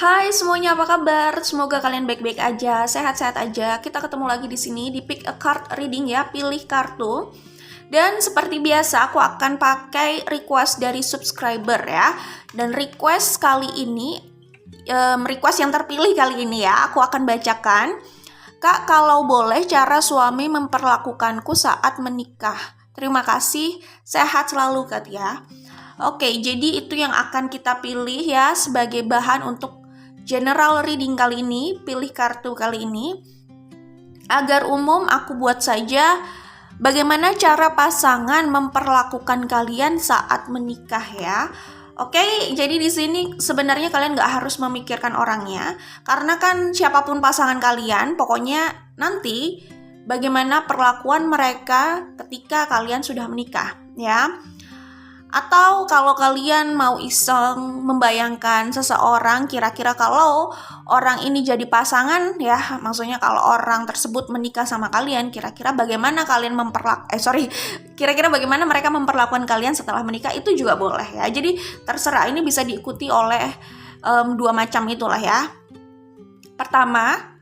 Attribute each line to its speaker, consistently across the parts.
Speaker 1: Hai semuanya, apa kabar? Semoga kalian baik-baik aja, sehat-sehat aja. Kita ketemu lagi di sini di Pick a Card Reading ya, pilih kartu. Dan seperti biasa aku akan pakai request dari subscriber ya. Dan request kali ini, request yang terpilih kali ini ya, aku akan bacakan. Kak, kalau boleh cara suami memperlakukanku saat menikah. Terima kasih, sehat selalu Kak ya. Oke, jadi itu yang akan kita pilih ya sebagai bahan untuk general reading kali ini, pilih kartu kali ini. Agar umum aku buat saja bagaimana cara pasangan memperlakukan kalian saat menikah ya. Oke, jadi di sini sebenarnya kalian nggak harus memikirkan orangnya, karena kan siapapun pasangan kalian, pokoknya nanti bagaimana perlakuan mereka ketika kalian sudah menikah ya. Atau kalau kalian mau iseng membayangkan seseorang, kira-kira kalau orang ini jadi pasangan ya, maksudnya kalau orang tersebut menikah sama kalian, kira-kira bagaimana kalian kira-kira bagaimana mereka memperlakukan kalian setelah menikah, itu juga boleh ya. Jadi terserah, ini bisa diikuti oleh dua macam itulah ya. Pertama,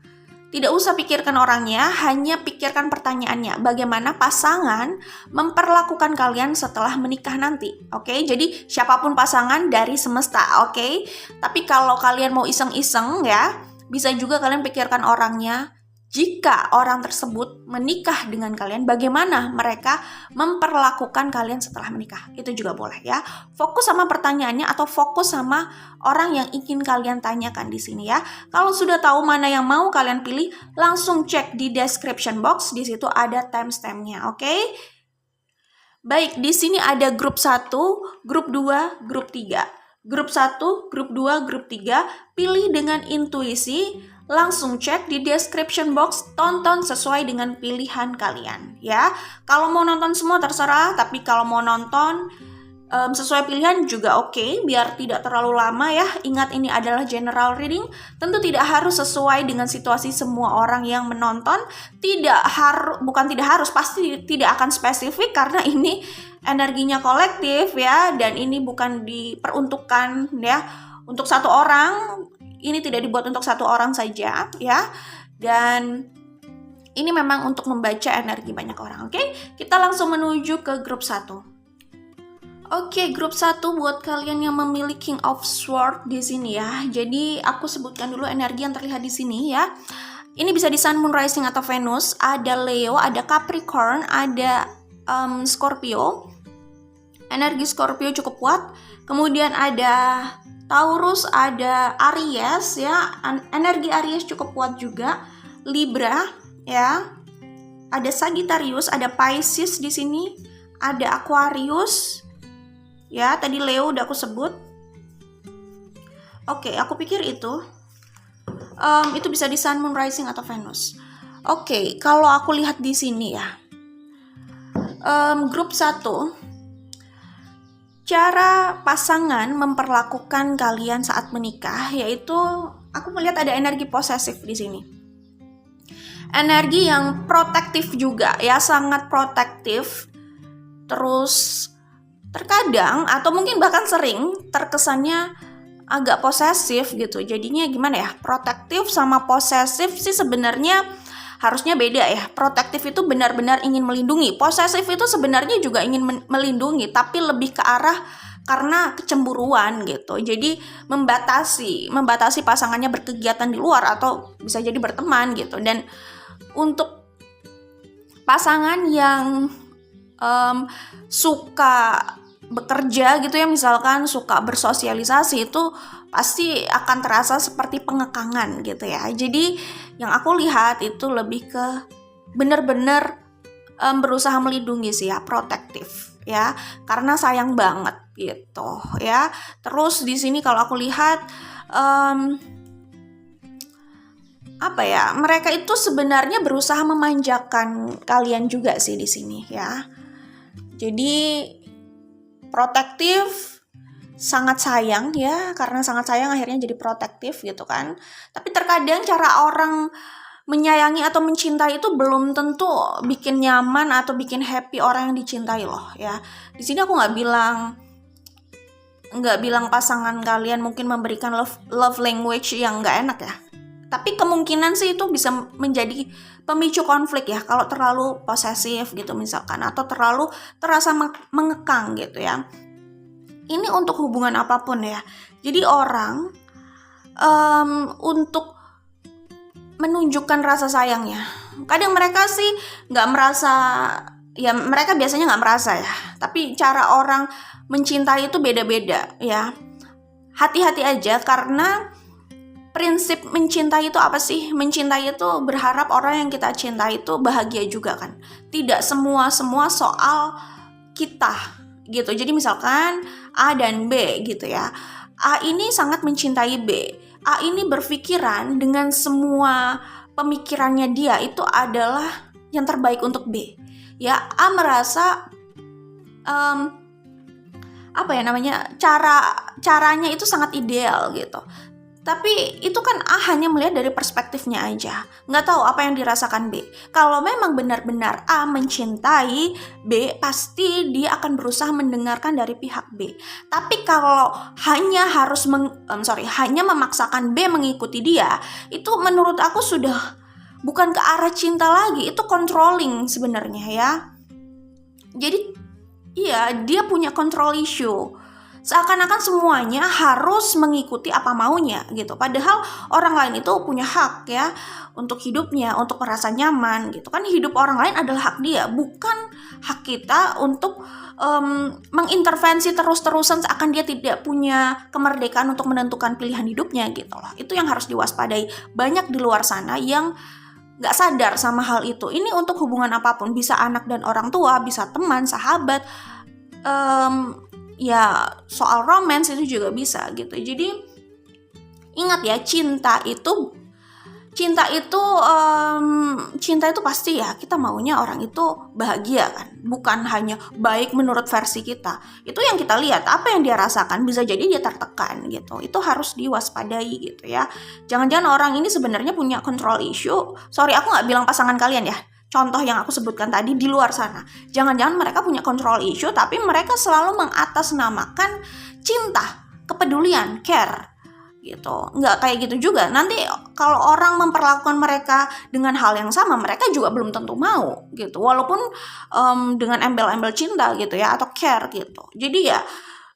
Speaker 1: tidak usah pikirkan orangnya, hanya pikirkan pertanyaannya. Bagaimana pasangan memperlakukan kalian setelah menikah nanti. Oke, jadi siapapun pasangan dari semesta, oke? Tapi kalau kalian mau iseng-iseng ya, bisa juga kalian pikirkan orangnya. Jika orang tersebut menikah dengan kalian, bagaimana mereka memperlakukan kalian setelah menikah? Itu juga boleh ya. Fokus sama pertanyaannya atau fokus sama orang yang ingin kalian tanyakan di sini ya. Kalau sudah tahu mana yang mau kalian pilih, langsung cek di description box. Di situ ada timestamp-nya, oke? Baik, di sini ada grup 1, grup 2, grup 3. Grup 1, grup 2, grup 3, pilih dengan intuisi. Langsung cek di description box, tonton sesuai dengan pilihan kalian ya. Kalau mau nonton semua terserah, tapi kalau mau nonton sesuai pilihan juga oke, biar tidak terlalu lama ya. Ingat, ini adalah general reading, tentu tidak harus sesuai dengan situasi semua orang yang menonton. Bukan tidak harus, pasti tidak akan spesifik karena ini energinya kolektif ya, dan ini bukan diperuntukkan ya untuk satu orang. Ini tidak dibuat untuk satu orang saja ya, dan ini memang untuk membaca energi banyak orang. Oke, kita langsung menuju ke grup 1. Oke, grup 1 buat kalian yang memilih King of Swords di sini ya. Jadi aku sebutkan dulu energi yang terlihat di sini ya. Ini bisa di Sun, Moon, Rising atau Venus. Ada Leo, ada Capricorn, ada Scorpio. Energi Scorpio cukup kuat. Kemudian ada Taurus, ada Aries ya. Energi Aries cukup kuat juga. Libra ya. Ada Sagittarius, ada Pisces di sini. Ada Aquarius. Ya, tadi Leo udah aku sebut. Oke, aku pikir itu bisa di Sun, Moon, Rising atau Venus. Oke, kalau aku lihat di sini ya, grup 1, cara pasangan memperlakukan kalian saat menikah, yaitu aku melihat ada energi posesif di sini. Energi yang protektif juga ya, sangat protektif. Terus terkadang atau mungkin bahkan sering terkesannya agak posesif gitu. Jadinya gimana ya? Protektif sama posesif sih sebenarnya harusnya beda ya. Protektif itu benar-benar ingin melindungi. Posesif itu sebenarnya juga ingin melindungi, tapi lebih ke arah karena kecemburuan gitu. Jadi membatasi pasangannya berkegiatan di luar atau bisa jadi berteman gitu. Dan untuk pasangan yang suka bekerja gitu ya, misalkan suka bersosialisasi, itu pasti akan terasa seperti pengekangan gitu ya. Jadi yang aku lihat itu lebih ke benar-benar berusaha melindungi sih ya, protektif ya, karena sayang banget gitu ya. Terus di sini kalau aku lihat mereka itu sebenarnya berusaha memanjakan kalian juga sih di sini ya. Jadi protektif, sangat sayang ya, karena sangat sayang akhirnya jadi protektif gitu kan. Tapi terkadang cara orang menyayangi atau mencintai itu belum tentu bikin nyaman atau bikin happy orang yang dicintai loh ya. Di sini aku nggak bilang nggak bilang pasangan kalian mungkin memberikan love language yang nggak enak ya. Tapi kemungkinan sih itu bisa menjadi pemicu konflik ya, kalau terlalu posesif gitu misalkan, atau terlalu terasa mengekang gitu ya. Ini untuk hubungan apapun ya. Jadi orang untuk menunjukkan rasa sayangnya, kadang mereka sih nggak merasa, ya mereka biasanya nggak merasa ya, tapi cara orang mencintai itu beda-beda ya. Hati-hati aja, karena prinsip mencintai itu apa sih? Mencintai itu berharap orang yang kita cintai itu bahagia juga kan. Tidak semua soal kita gitu. Jadi misalkan A dan B gitu ya. A ini sangat mencintai B. A ini berpikiran dengan semua pemikirannya dia itu adalah yang terbaik untuk B. Ya, A merasa caranya itu sangat ideal gitu. Tapi itu kan A hanya melihat dari perspektifnya aja, nggak tahu apa yang dirasakan B. Kalau memang benar-benar A mencintai B, pasti dia akan berusaha mendengarkan dari pihak B. Tapi kalau hanya hanya memaksakan B mengikuti dia, itu menurut aku sudah bukan ke arah cinta lagi, itu controlling sebenarnya ya. Jadi iya, dia punya control issue. Seakan-akan semuanya harus mengikuti apa maunya gitu. Padahal orang lain itu punya hak ya untuk hidupnya, untuk merasa nyaman gitu kan. Hidup orang lain adalah hak dia, bukan hak kita untuk mengintervensi terus-terusan seakan dia tidak punya kemerdekaan untuk menentukan pilihan hidupnya gitu loh. Itu yang harus diwaspadai. Banyak di luar sana yang gak sadar sama hal itu. Ini untuk hubungan apapun, bisa anak dan orang tua, bisa teman, sahabat, ya soal romance itu juga bisa gitu. Jadi ingat ya, cinta itu pasti ya kita maunya orang itu bahagia kan, bukan hanya baik menurut versi kita. Itu yang kita lihat, apa yang dia rasakan, bisa jadi dia tertekan gitu. Itu harus diwaspadai gitu ya. Jangan-jangan orang ini sebenarnya punya control issue. Sorry, aku nggak bilang pasangan kalian ya. Contoh yang aku sebutkan tadi di luar sana. Jangan-jangan mereka punya control issue, tapi mereka selalu mengatasnamakan cinta, kepedulian, care gitu. Nggak kayak gitu juga. Nanti kalau orang memperlakukan mereka dengan hal yang sama, mereka juga belum tentu mau gitu. Walaupun dengan embel-embel cinta gitu ya, atau care gitu. Jadi ya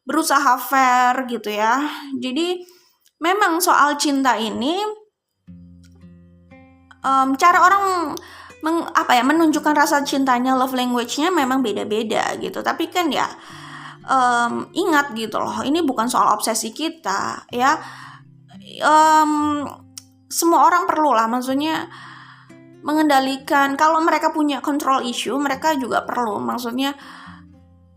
Speaker 1: berusaha fair gitu ya. Jadi memang soal cinta ini cara orang menunjukkan rasa cintanya, love language-nya memang beda-beda gitu. Tapi kan ya ingat gitu loh, ini bukan soal obsesi kita ya. Semua orang perlu lah, maksudnya mengendalikan. Kalau mereka punya control issue, mereka juga perlu maksudnya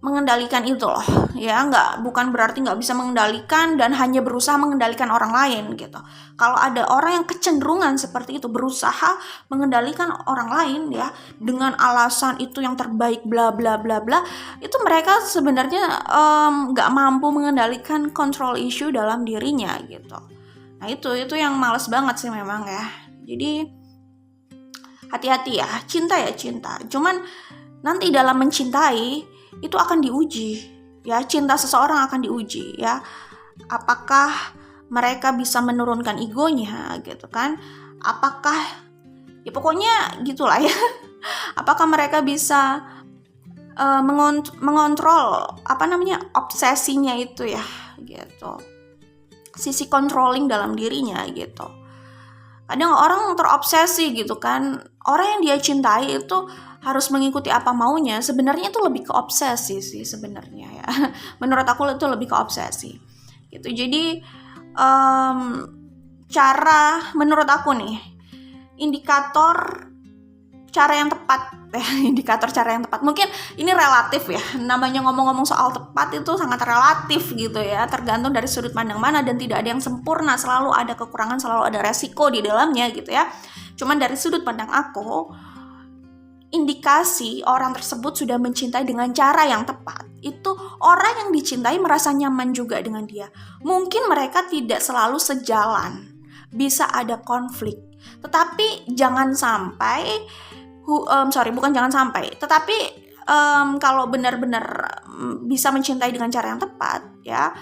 Speaker 1: mengendalikan itu loh ya. Bukan berarti nggak bisa mengendalikan dan hanya berusaha mengendalikan orang lain gitu. Kalau ada orang yang kecenderungan seperti itu, berusaha mengendalikan orang lain ya dengan alasan itu yang terbaik bla bla bla bla, itu mereka sebenarnya nggak mampu mengendalikan control issue dalam dirinya gitu. Nah itu yang males banget sih memang ya. Jadi hati-hati ya, cinta, cuman nanti dalam mencintai itu akan diuji ya. Cinta seseorang akan diuji ya. Apakah mereka bisa menurunkan egonya gitu kan? Apakah ya pokoknya gitulah ya. Apakah mereka bisa mengontrol obsesinya itu ya gitu. Sisi controlling dalam dirinya gitu. Kadang orang terobsesi gitu kan. Orang yang dia cintai itu harus mengikuti apa maunya. Sebenarnya itu lebih ke obsesi sih sebenarnya ya. Menurut aku itu lebih ke obsesi gitu. Jadi menurut aku nih, indikator cara yang tepat mungkin ini relatif ya. Namanya ngomong-ngomong soal tepat itu sangat relatif gitu ya, tergantung dari sudut pandang mana, dan tidak ada yang sempurna, selalu ada kekurangan, selalu ada resiko di dalamnya gitu ya. Cuman dari sudut pandang aku, indikasi orang tersebut sudah mencintai dengan cara yang tepat itu orang yang dicintai merasa nyaman juga dengan dia. Mungkin mereka tidak selalu sejalan, bisa ada konflik, tetapi jangan sampai kalau benar-benar bisa mencintai dengan cara yang tepat ya,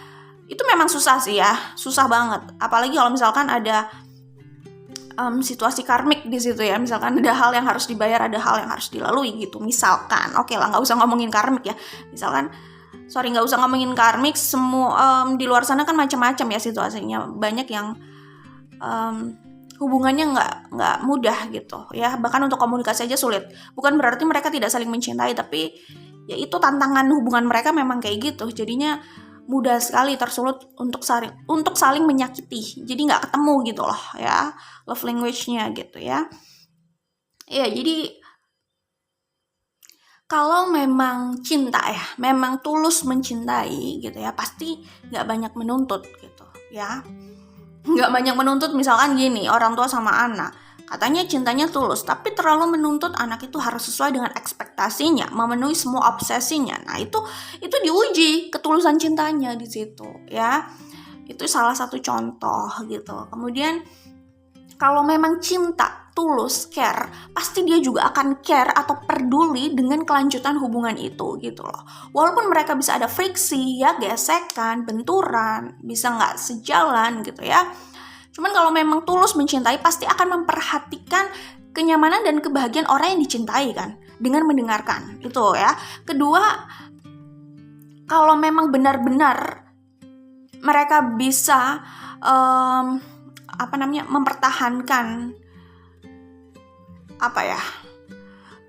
Speaker 1: itu memang susah sih ya, susah banget. Apalagi kalau misalkan ada situasi karmik di situ ya, misalkan ada hal yang harus dibayar, ada hal yang harus dilalui gitu. Misalkan, oke lah, nggak usah ngomongin karmik ya. Misalkan, nggak usah ngomongin karmik. Semua di luar sana kan macam-macam ya situasinya. Banyak yang hubungannya nggak mudah gitu ya. Bahkan untuk komunikasi aja sulit. Bukan berarti mereka tidak saling mencintai, tapi ya itu tantangan hubungan mereka memang kayak gitu. Jadinya mudah sekali tersulut untuk saling menyakiti. Jadi nggak ketemu gitu loh ya, love language-nya gitu ya. Ya, jadi kalau memang cinta ya, memang tulus mencintai gitu ya, pasti nggak banyak menuntut gitu ya. Nggak banyak menuntut, misalkan gini, orang tua sama anak. Katanya cintanya tulus, tapi terlalu menuntut anak itu harus sesuai dengan ekspektasinya, memenuhi semua obsesinya. Nah, itu diuji ketulusan cintanya di situ, ya. Itu salah satu contoh gitu. Kemudian kalau memang cinta, tulus, care, pasti dia juga akan care atau peduli dengan kelanjutan hubungan itu gitu loh. Walaupun mereka bisa ada friksi ya, gesekan, benturan, bisa nggak sejalan gitu ya. Cuman kalau memang tulus mencintai, pasti akan memperhatikan kenyamanan dan kebahagiaan orang yang dicintai kan, dengan mendengarkan itu ya. Kedua, kalau memang benar-benar mereka bisa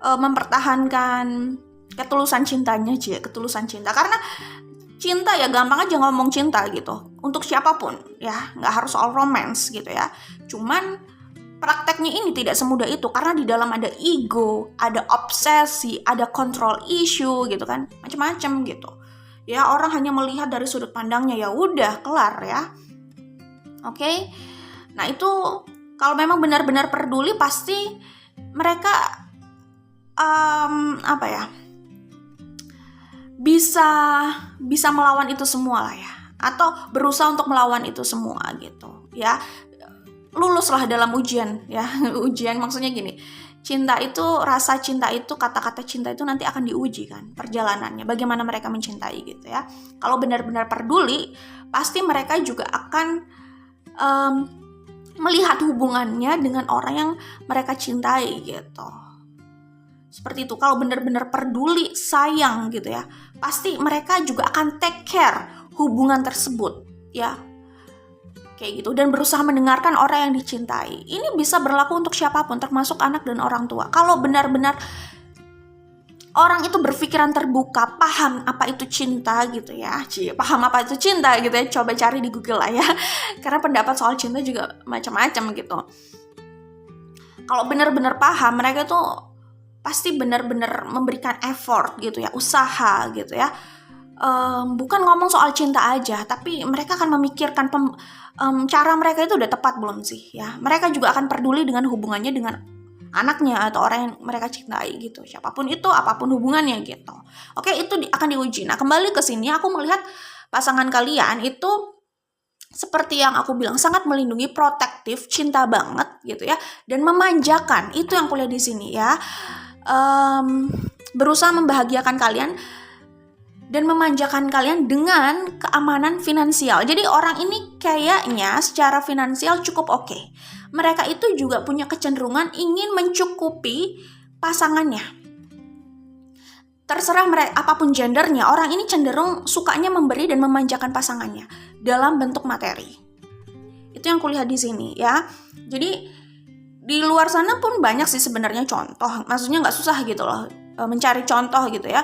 Speaker 1: mempertahankan ketulusan cintanya aja, ketulusan cinta. Karena cinta ya gampang aja ngomong cinta gitu, untuk siapapun ya, nggak harus soal romance gitu ya. Cuman prakteknya ini tidak semudah itu, karena di dalam ada ego, ada obsesi, ada control issue gitu kan, macam-macam gitu ya. Orang hanya melihat dari sudut pandangnya, ya udah kelar ya. Oke. Nah itu kalau memang benar-benar peduli, pasti mereka bisa melawan itu semua lah ya, atau berusaha untuk melawan itu semua gitu ya. Luluslah dalam ujian ya. Ujian maksudnya gini, cinta itu, rasa cinta itu, kata-kata cinta itu nanti akan diuji kan perjalanannya, bagaimana mereka mencintai gitu ya. Kalau benar-benar peduli, pasti mereka juga akan melihat hubungannya dengan orang yang mereka cintai gitu. Seperti itu. Kalau benar-benar peduli, sayang gitu ya, pasti mereka juga akan take care hubungan tersebut ya, kayak gitu, dan berusaha mendengarkan orang yang dicintai. Ini bisa berlaku untuk siapapun, termasuk anak dan orang tua. Kalau benar-benar orang itu berpikiran terbuka, paham apa itu cinta gitu ya, paham apa itu cinta gitu ya, coba cari di Google lah ya, karena pendapat soal cinta juga macam-macam gitu. Kalau benar-benar paham, mereka tuh pasti benar-benar memberikan effort gitu ya, usaha gitu ya. Bukan ngomong soal cinta aja, tapi mereka akan memikirkan cara mereka itu udah tepat belum sih ya. Mereka juga akan peduli dengan hubungannya dengan anaknya atau orang yang mereka cintai gitu, siapapun itu, apapun hubungannya gitu. Oke, itu akan diuji. Nah, kembali ke sini, aku melihat pasangan kalian itu seperti yang aku bilang, sangat melindungi, protektif, cinta banget gitu ya, dan memanjakan. Itu yang aku lihat di sini ya. Berusaha membahagiakan kalian dan memanjakan kalian dengan keamanan finansial. Jadi orang ini kayaknya secara finansial cukup oke. Mereka itu juga punya kecenderungan ingin mencukupi pasangannya. Terserah mereka apapun gendernya, orang ini cenderung sukanya memberi dan memanjakan pasangannya dalam bentuk materi. Itu yang kulihat di sini ya. Jadi di luar sana pun banyak sih sebenarnya contoh. Maksudnya nggak susah gitu loh mencari contoh gitu ya.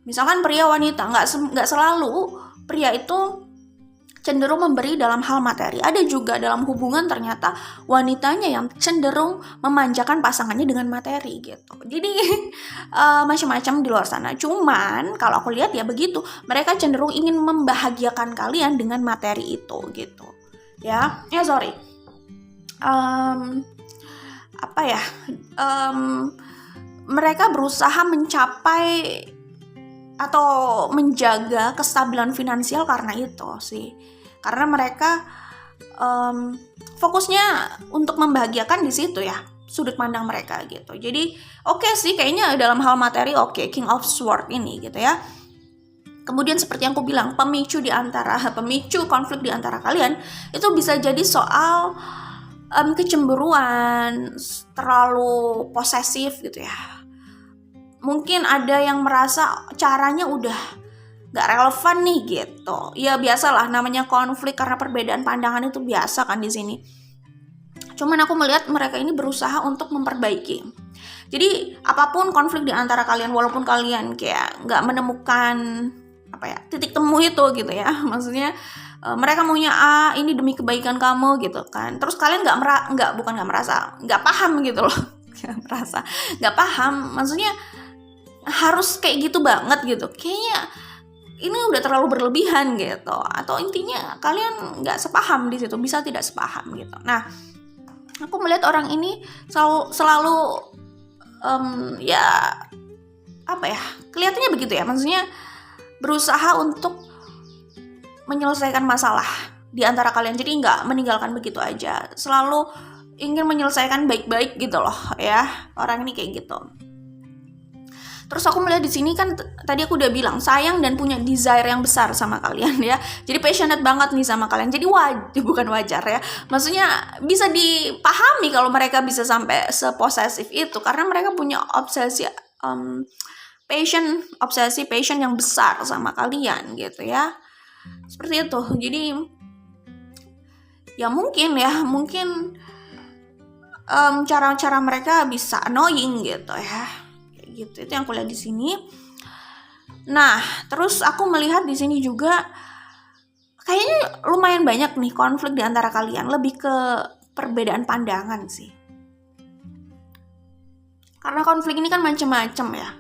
Speaker 1: Misalkan pria wanita, nggak selalu pria itu cenderung memberi dalam hal materi. Ada juga dalam hubungan ternyata wanitanya yang cenderung memanjakan pasangannya dengan materi gitu. Jadi macam-macam di luar sana. Cuman kalau aku lihat ya begitu, mereka cenderung ingin membahagiakan kalian dengan materi itu gitu. Ya, sorry. Mereka berusaha mencapai atau menjaga kestabilan finansial karena itu sih. Karena mereka fokusnya untuk membahagiakan di situ ya, sudut pandang mereka gitu. Jadi oke sih kayaknya dalam hal materi oke, King of Sword ini gitu ya. Kemudian seperti yang aku bilang, pemicu konflik di antara kalian itu bisa jadi soal kecemburuan, terlalu posesif gitu ya. Mungkin ada yang merasa caranya udah gak relevan nih gitu. Ya biasalah, namanya konflik karena perbedaan pandangan itu biasa kan di sini. Cuman aku melihat mereka ini berusaha untuk memperbaiki. Jadi apapun konflik di antara kalian, walaupun kalian kayak gak menemukan titik temu itu gitu ya, maksudnya mereka maunya ini demi kebaikan kamu gitu kan, terus kalian nggak paham gitu loh. nggak paham, maksudnya harus kayak gitu banget gitu, kayaknya ini udah terlalu berlebihan gitu, atau intinya kalian nggak sepaham di situ, bisa tidak sepaham gitu. Nah, aku melihat orang ini selalu kelihatannya begitu ya, maksudnya berusaha untuk menyelesaikan masalah di antara kalian, jadi nggak meninggalkan begitu aja, selalu ingin menyelesaikan baik-baik gitu loh ya, orang ini kayak gitu. Terus aku melihat di sini kan tadi aku udah bilang sayang dan punya desire yang besar sama kalian ya, jadi passionate banget nih sama kalian, jadi bukan wajar ya, maksudnya bisa dipahami kalau mereka bisa sampai seposesif itu karena mereka punya passion yang besar sama kalian gitu ya, seperti itu. Jadi ya mungkin cara-cara mereka bisa annoying gitu ya, kayak gitu. Itu yang aku lihat di sini. Nah, terus aku melihat di sini juga kayaknya lumayan banyak nih konflik di antara kalian, lebih ke perbedaan pandangan sih, karena konflik ini kan macam-macam ya.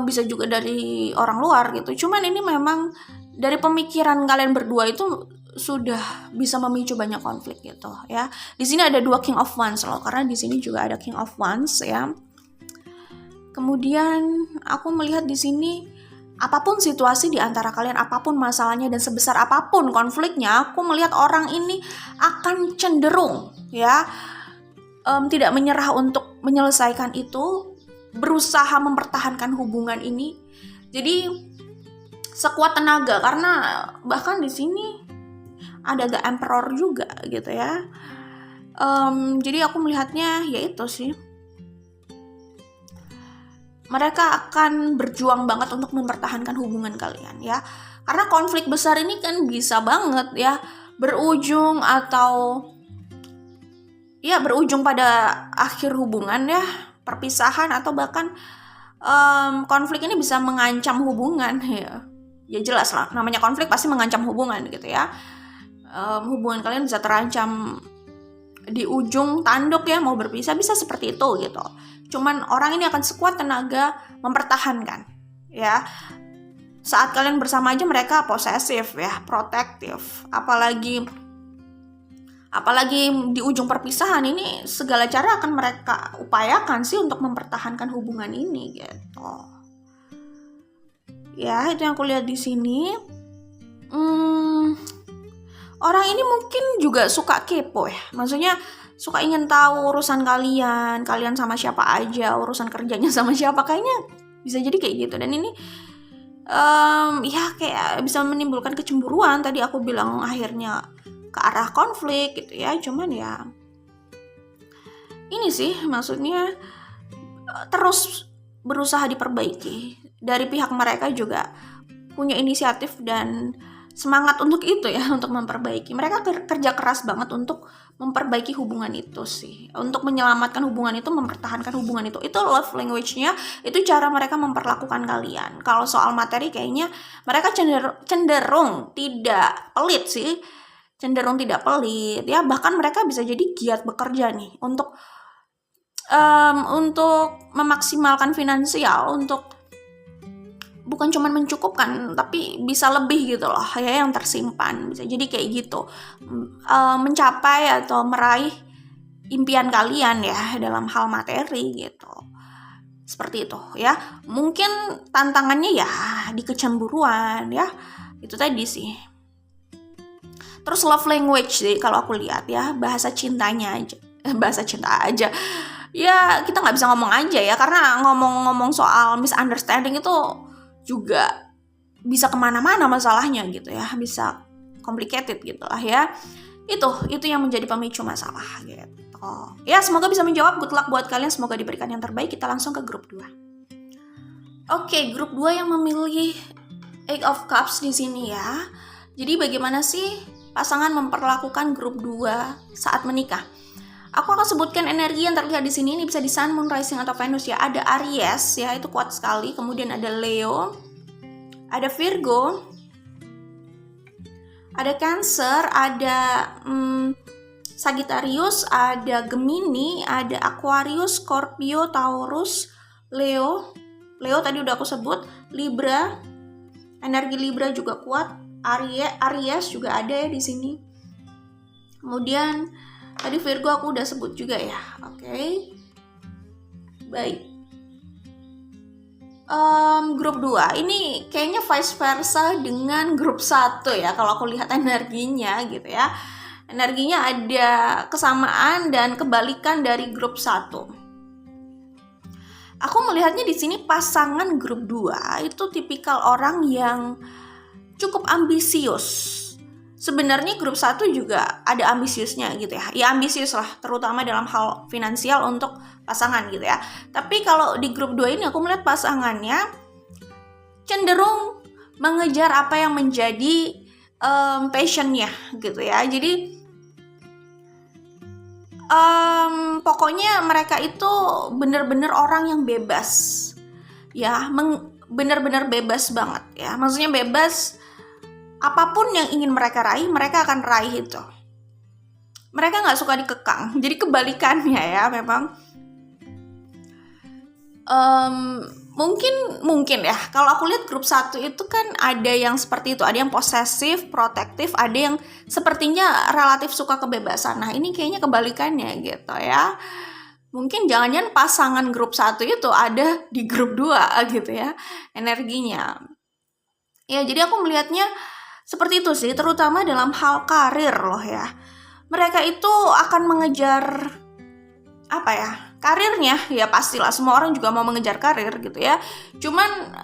Speaker 1: Bisa juga dari orang luar gitu. Cuman ini memang dari pemikiran kalian berdua itu sudah bisa memicu banyak konflik gitu ya. Di sini ada 2 King of Wands loh, karena di sini juga ada King of Wands ya. Kemudian aku melihat di sini apapun situasi di antara kalian, apapun masalahnya dan sebesar apapun konfliknya, aku melihat orang ini akan cenderung ya tidak menyerah untuk menyelesaikan itu, berusaha mempertahankan hubungan ini. Jadi sekuat tenaga, karena bahkan di sini ada The Emperor juga gitu ya. Jadi aku melihatnya ya itu sih, mereka akan berjuang banget untuk mempertahankan hubungan kalian ya, karena konflik besar ini kan bisa banget ya berujung pada akhir hubungan ya, perpisahan, atau bahkan konflik ini bisa mengancam hubungan ya jelas lah, namanya konflik pasti mengancam hubungan gitu ya. Hubungan kalian bisa terancam di ujung tanduk ya, mau berpisah bisa seperti itu gitu. Cuman orang ini akan sekuat tenaga mempertahankan ya. Saat kalian bersama aja mereka posesif ya, protektif, apalagi di ujung perpisahan ini segala cara akan mereka upayakan sih untuk mempertahankan hubungan ini gitu. Ya, itu yang aku lihat di sini. Orang ini mungkin juga suka kepo ya, maksudnya suka ingin tahu urusan kalian sama siapa aja, urusan kerjanya sama siapa, kayaknya bisa jadi kayak gitu. Dan ini ya kayak bisa menimbulkan kecemburuan, tadi aku bilang akhirnya ke arah konflik gitu ya. Cuman ya ini sih maksudnya terus berusaha diperbaiki. Dari pihak mereka juga punya inisiatif dan semangat untuk itu ya, untuk memperbaiki. Mereka kerja keras banget untuk memperbaiki hubungan itu sih, untuk menyelamatkan hubungan itu, mempertahankan hubungan itu. Itu love language-nya, itu cara mereka memperlakukan kalian. Kalau soal materi kayaknya mereka cenderung tidak pelit sih, cenderung tidak pelit ya. Bahkan mereka bisa jadi giat bekerja nih untuk memaksimalkan finansial, untuk bukan cuma mencukupkan tapi bisa lebih gitu loh ya, yang tersimpan bisa jadi kayak gitu, mencapai atau meraih impian kalian ya dalam hal materi gitu, seperti itu ya. Mungkin tantangannya ya di kecemburuan ya, itu tadi sih. Terus love language sih kalau aku lihat ya, bahasa cinta aja ya, kita nggak bisa ngomong aja ya, karena ngomong soal misunderstanding itu juga bisa kemana-mana masalahnya gitu ya, bisa complicated gitu lah ya. Itu yang menjadi pemicu masalah gitu. Ya, semoga bisa menjawab. Good luck buat kalian, semoga diberikan yang terbaik. Kita langsung ke grup 2. Oke, grup 2 yang memilih Eight of Cups di sini ya. Jadi bagaimana sih pasangan memperlakukan grup 2 saat menikah? Aku akan sebutkan energi yang terlihat di sini. Ini bisa di Sun, Moon, Rising atau Venus ya. Ada Aries ya, itu kuat sekali. Kemudian ada Leo, ada Virgo, ada Cancer, ada Sagittarius, ada Gemini, ada Aquarius, Scorpio, Taurus, Leo tadi udah aku sebut, Libra, energi Libra juga kuat, Aries juga ada ya di sini. Kemudian tadi Virgo aku udah sebut juga ya. Oke. Baik. Grup 2 ini kayaknya vice versa dengan grup 1 ya, kalau aku lihat energinya gitu ya. Energinya ada kesamaan dan kebalikan dari grup 1. Aku melihatnya di sini pasangan grup 2 itu tipikal orang yang cukup ambisius. Sebenarnya grup 1 juga ada ambisiusnya gitu ya. Ya ambisius lah, terutama dalam hal finansial untuk pasangan gitu ya. Tapi kalau di grup 2 ini aku melihat pasangannya cenderung mengejar apa yang menjadi passionnya gitu ya. Jadi pokoknya mereka itu benar-benar orang yang bebas ya, benar-benar bebas banget ya. Maksudnya bebas, apapun yang ingin mereka raih, mereka akan raih itu. Mereka nggak suka dikekang. Jadi kebalikannya ya memang. Mungkin ya, kalau aku lihat grup 1 itu kan ada yang seperti itu, ada yang posesif, protektif, ada yang sepertinya relatif suka kebebasan. Nah ini kayaknya kebalikannya gitu ya. Mungkin jangan-jangan pasangan grup 1 itu ada di grup 2 gitu ya energinya. Ya jadi aku melihatnya seperti itu sih, terutama dalam hal karir loh ya. Mereka itu akan mengejar apa ya, karirnya ya, pastilah semua orang juga mau mengejar karir gitu ya. Cuman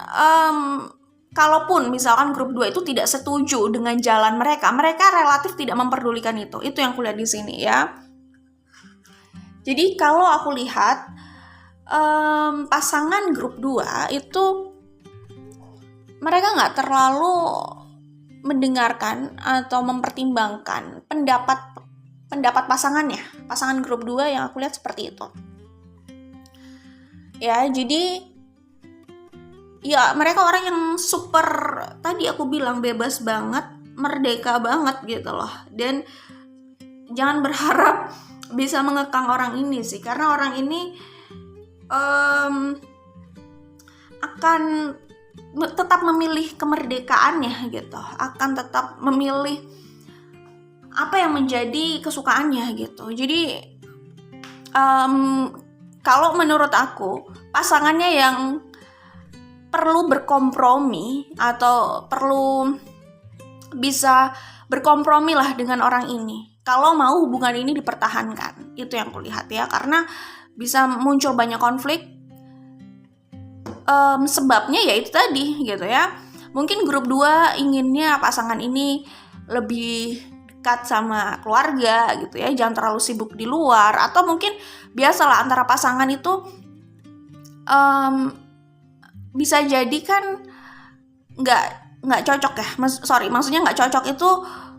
Speaker 1: kalaupun misalkan grup 2 itu tidak setuju dengan jalan mereka relatif tidak memperdulikan itu yang kulihat di sini ya. Jadi kalau aku lihat pasangan grup 2 itu mereka nggak terlalu mendengarkan atau mempertimbangkan pendapat pasangan grup 2 yang aku lihat seperti itu. Ya, jadi ya mereka orang yang super, tadi aku bilang bebas banget, merdeka banget gitu loh. Dan jangan berharap bisa mengekang orang ini sih, karena orang ini akan tetap memilih kemerdekaannya gitu, akan tetap memilih apa yang menjadi kesukaannya gitu. Jadi kalau menurut aku pasangannya yang perlu berkompromi atau perlu bisa berkompromi lah dengan orang ini kalau mau hubungan ini dipertahankan. Itu yang kulihat ya, karena bisa muncul banyak konflik. Sebabnya ya itu tadi gitu ya. Mungkin grup 2 inginnya pasangan ini lebih dekat sama keluarga gitu ya, jangan terlalu sibuk di luar. Atau mungkin biasalah antara pasangan itu bisa jadi kan nggak cocok ya. Maksudnya nggak cocok itu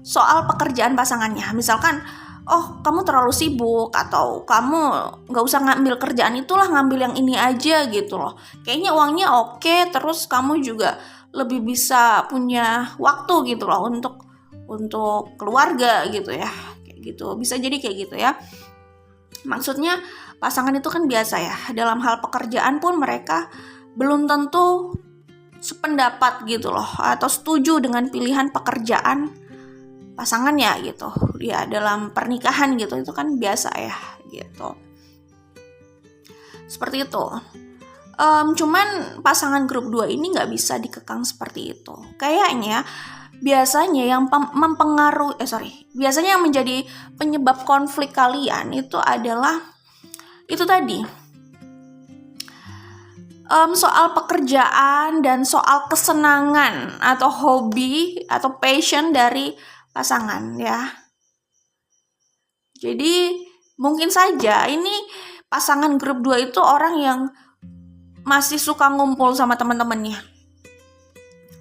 Speaker 1: soal pekerjaan pasangannya. Misalkan, oh kamu terlalu sibuk, atau kamu nggak usah ngambil kerjaan itulah, ngambil yang ini aja gitu loh. Kayaknya uangnya oke, terus kamu juga lebih bisa punya waktu gitu loh untuk keluarga gitu ya, kayak gitu. Bisa jadi kayak gitu ya. Maksudnya pasangan itu kan biasa ya, dalam hal pekerjaan pun mereka belum tentu sependapat gitu loh, atau setuju dengan pilihan pekerjaan pasangannya gitu ya, dalam pernikahan gitu. Itu kan biasa ya gitu, seperti itu. Cuman pasangan grup 2 ini nggak bisa dikekang seperti itu. Kayaknya biasanya yang biasanya yang menjadi penyebab konflik kalian itu adalah itu tadi, soal pekerjaan dan soal kesenangan atau hobi atau passion dari pasangan ya. Jadi mungkin saja ini pasangan grup 2 itu orang yang masih suka ngumpul sama teman-temannya,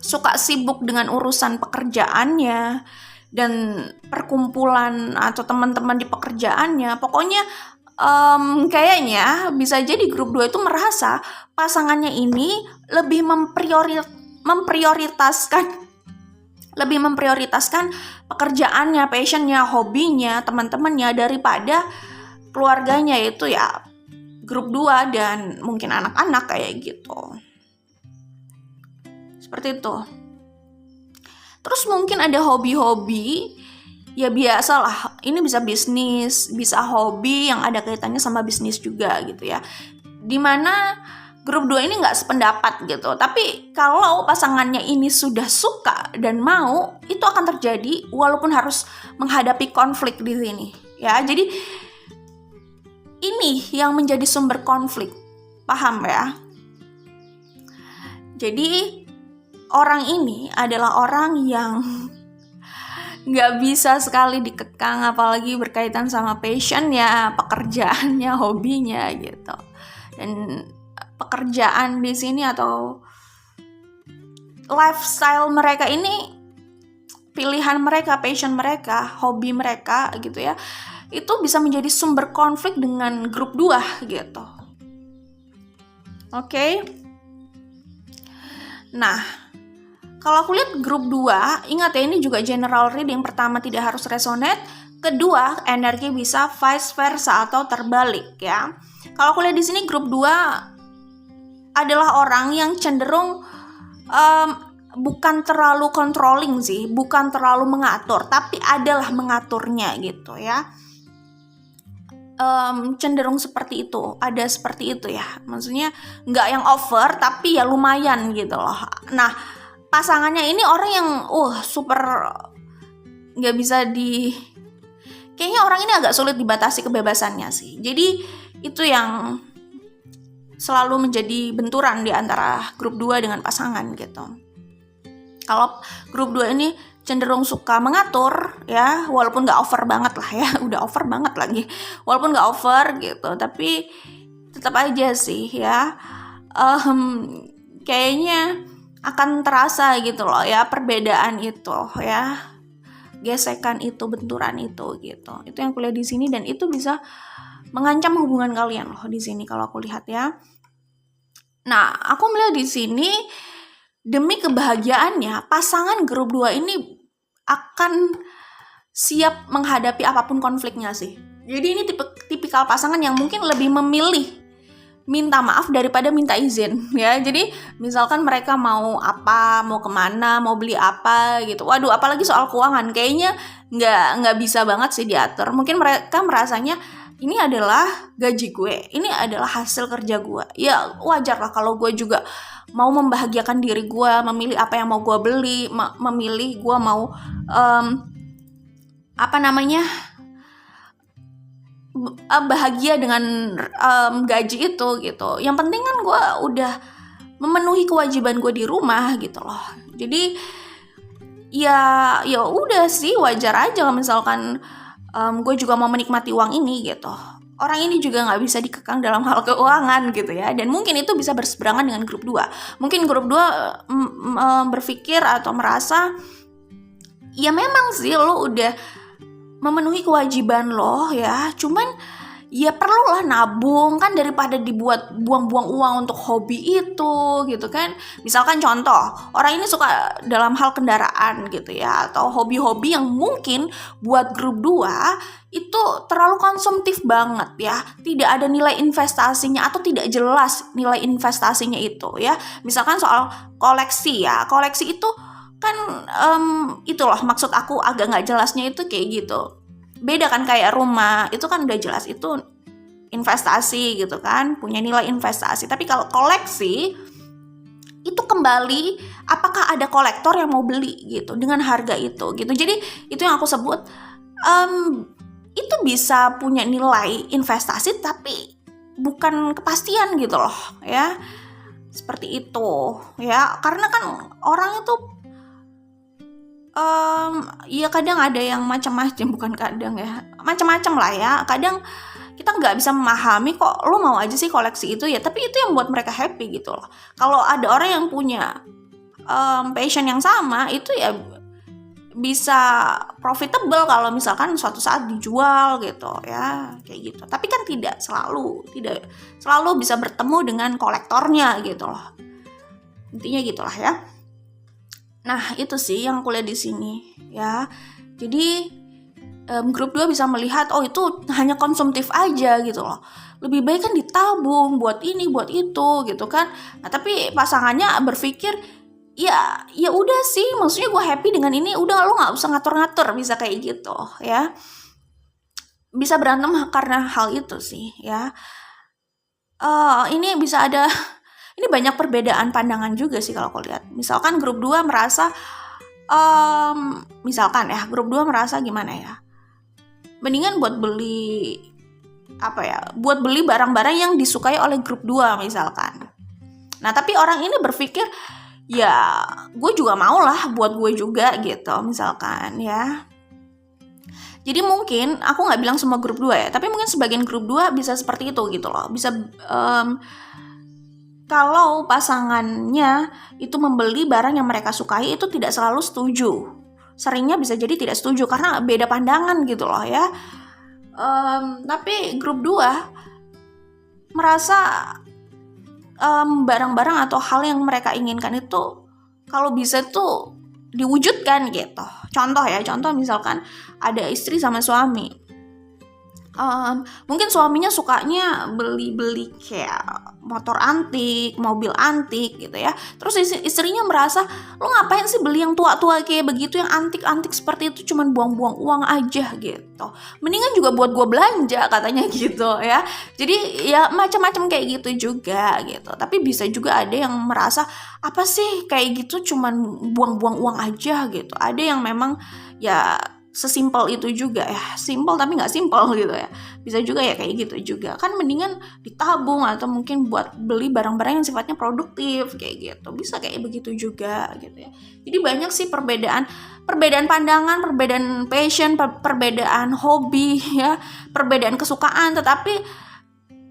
Speaker 1: suka sibuk dengan urusan pekerjaannya dan perkumpulan atau teman-teman di pekerjaannya. Pokoknya kayaknya bisa jadi grup 2 itu merasa pasangannya ini lebih memprioritaskan pekerjaannya, passionnya, hobinya, teman-temannya daripada keluarganya, itu ya grup 2 dan mungkin anak-anak kayak gitu. Seperti itu. Terus mungkin ada hobi-hobi, ya biasalah, ini bisa bisnis, bisa hobi yang ada kaitannya sama bisnis juga gitu ya. Dimana grup 2 ini nggak sependapat gitu. Tapi kalau pasangannya ini sudah suka dan mau, itu akan terjadi walaupun harus menghadapi konflik di sini. Ya, jadi ini yang menjadi sumber konflik. Paham ya? Jadi orang ini adalah orang yang nggak bisa sekali dikekang, apalagi berkaitan sama passionnya, pekerjaannya, hobinya gitu. Dan pekerjaan di sini atau lifestyle mereka ini, pilihan mereka, passion mereka, hobi mereka gitu ya, itu bisa menjadi sumber konflik dengan grup 2 gitu. Oke. Nah, kalau aku lihat grup 2, ingat ya, ini juga general reading. Pertama, tidak harus resonate. Kedua, energi bisa vice versa atau terbalik ya. Kalau aku lihat di sini grup 2 adalah orang yang cenderung bukan terlalu controlling sih, bukan terlalu mengatur, tapi adalah mengaturnya gitu ya. Cenderung seperti itu, ada seperti itu ya. Maksudnya nggak yang over, tapi ya lumayan gitu loh. Nah, pasangannya ini orang yang super nggak bisa kayaknya orang ini agak sulit dibatasi kebebasannya sih. Jadi itu yang selalu menjadi benturan di antara grup 2 dengan pasangan gitu. Kalau grup 2 ini cenderung suka mengatur ya, walaupun gak over banget lah ya, udah over banget lagi, walaupun gak over gitu, tapi tetap aja sih ya, kayaknya akan terasa gitu loh ya, perbedaan itu ya, gesekan itu, benturan itu gitu. Itu yang kulihat di sini, dan itu bisa mengancam hubungan kalian loh di sini kalau aku lihat ya. Nah, aku melihat di sini demi kebahagiaannya, pasangan grup 2 ini akan siap menghadapi apapun konfliknya sih. Jadi ini tipikal pasangan yang mungkin lebih memilih minta maaf daripada minta izin ya. Jadi misalkan mereka mau apa, mau kemana, mau beli apa gitu. Waduh, apalagi soal keuangan, kayaknya nggak bisa banget sih diatur. Mungkin mereka merasanya ini adalah gaji gue, ini adalah hasil kerja gue. Ya wajar lah kalau gue juga mau membahagiakan diri gue, memilih apa yang mau gue beli, memilih gue mau bahagia dengan gaji itu gitu. Yang penting kan gue udah memenuhi kewajiban gue di rumah gitu loh. Jadi ya udah sih, wajar aja misalkan gue juga mau menikmati uang ini gitu. Orang ini juga gak bisa dikekang dalam hal keuangan gitu ya. Dan mungkin itu bisa berseberangan dengan grup 2. Mungkin grup 2 berpikir atau merasa, ya memang sih lo udah memenuhi kewajiban lo ya, cuman ya perlulah nabung kan, daripada dibuat buang-buang uang untuk hobi itu gitu kan. Misalkan contoh, orang ini suka dalam hal kendaraan gitu ya, atau hobi-hobi yang mungkin buat grup 2 itu terlalu konsumtif banget ya, tidak ada nilai investasinya atau tidak jelas nilai investasinya itu ya. Misalkan soal koleksi ya, koleksi itu kan itu loh maksud aku agak nggak jelasnya itu kayak gitu. Beda kan kayak rumah, itu kan udah jelas itu investasi gitu kan, punya nilai investasi. Tapi kalau koleksi itu kembali apakah ada kolektor yang mau beli gitu dengan harga itu gitu. Jadi itu yang aku sebut itu bisa punya nilai investasi tapi bukan kepastian gitu loh ya. Seperti itu ya, karena kan orang itu ya kadang ada yang macam-macam, bukan kadang ya, macam-macam lah ya. Kadang kita nggak bisa memahami kok lo mau aja sih koleksi itu ya, tapi itu yang buat mereka happy gitu loh. Kalau ada orang yang punya passion yang sama, itu ya bisa profitable kalau misalkan suatu saat dijual gitu ya, kayak gitu. Tapi kan tidak selalu bisa bertemu dengan kolektornya gitu loh. Intinya gitulah ya. Nah, itu sih yang aku lihat di sini ya. Jadi grup 2 bisa melihat oh itu hanya konsumtif aja gitu loh. Lebih baik kan ditabung buat ini, buat itu gitu kan. Nah, tapi pasangannya berpikir ya udah sih, maksudnya gue happy dengan ini, udah lo nggak usah ngatur-ngatur, bisa kayak gitu ya. Bisa berantem karena hal itu sih ya. Ini bisa ada ini banyak perbedaan pandangan juga sih kalau aku lihat. Misalkan grup 2 merasa misalkan ya, grup 2 merasa gimana ya? Mendingan buat beli buat beli barang-barang yang disukai oleh grup 2 misalkan. Nah, tapi orang ini berpikir ya gue juga mau lah buat gue juga gitu misalkan ya. Jadi mungkin aku nggak bilang semua grup 2 ya, tapi mungkin sebagian grup 2 bisa seperti itu gitu loh. Bisa kalau pasangannya itu membeli barang yang mereka sukai, itu tidak selalu setuju. Seringnya bisa jadi tidak setuju karena beda pandangan gitu loh ya. Tapi grup 2 merasa barang-barang atau hal yang mereka inginkan itu kalau bisa tuh diwujudkan gitu. Contoh misalkan ada istri sama suami. Mungkin suaminya sukanya beli kayak motor antik, mobil antik gitu ya. Terus istrinya merasa, lo ngapain sih beli yang tua-tua kayak begitu, yang antik-antik seperti itu, cuman buang-buang uang aja gitu. Mendingan juga buat gue belanja katanya gitu ya. Jadi ya macam-macam kayak gitu juga gitu. Tapi bisa juga ada yang merasa, apa sih kayak gitu cuman buang-buang uang aja gitu. Ada yang memang ya sesimpel itu juga ya, simpel tapi nggak simpel gitu ya, bisa juga ya kayak gitu juga kan. Mendingan ditabung atau mungkin buat beli barang-barang yang sifatnya produktif kayak gitu, bisa kayak begitu juga gitu ya. Jadi banyak sih perbedaan pandangan, perbedaan passion, perbedaan hobi ya, perbedaan kesukaan, tetapi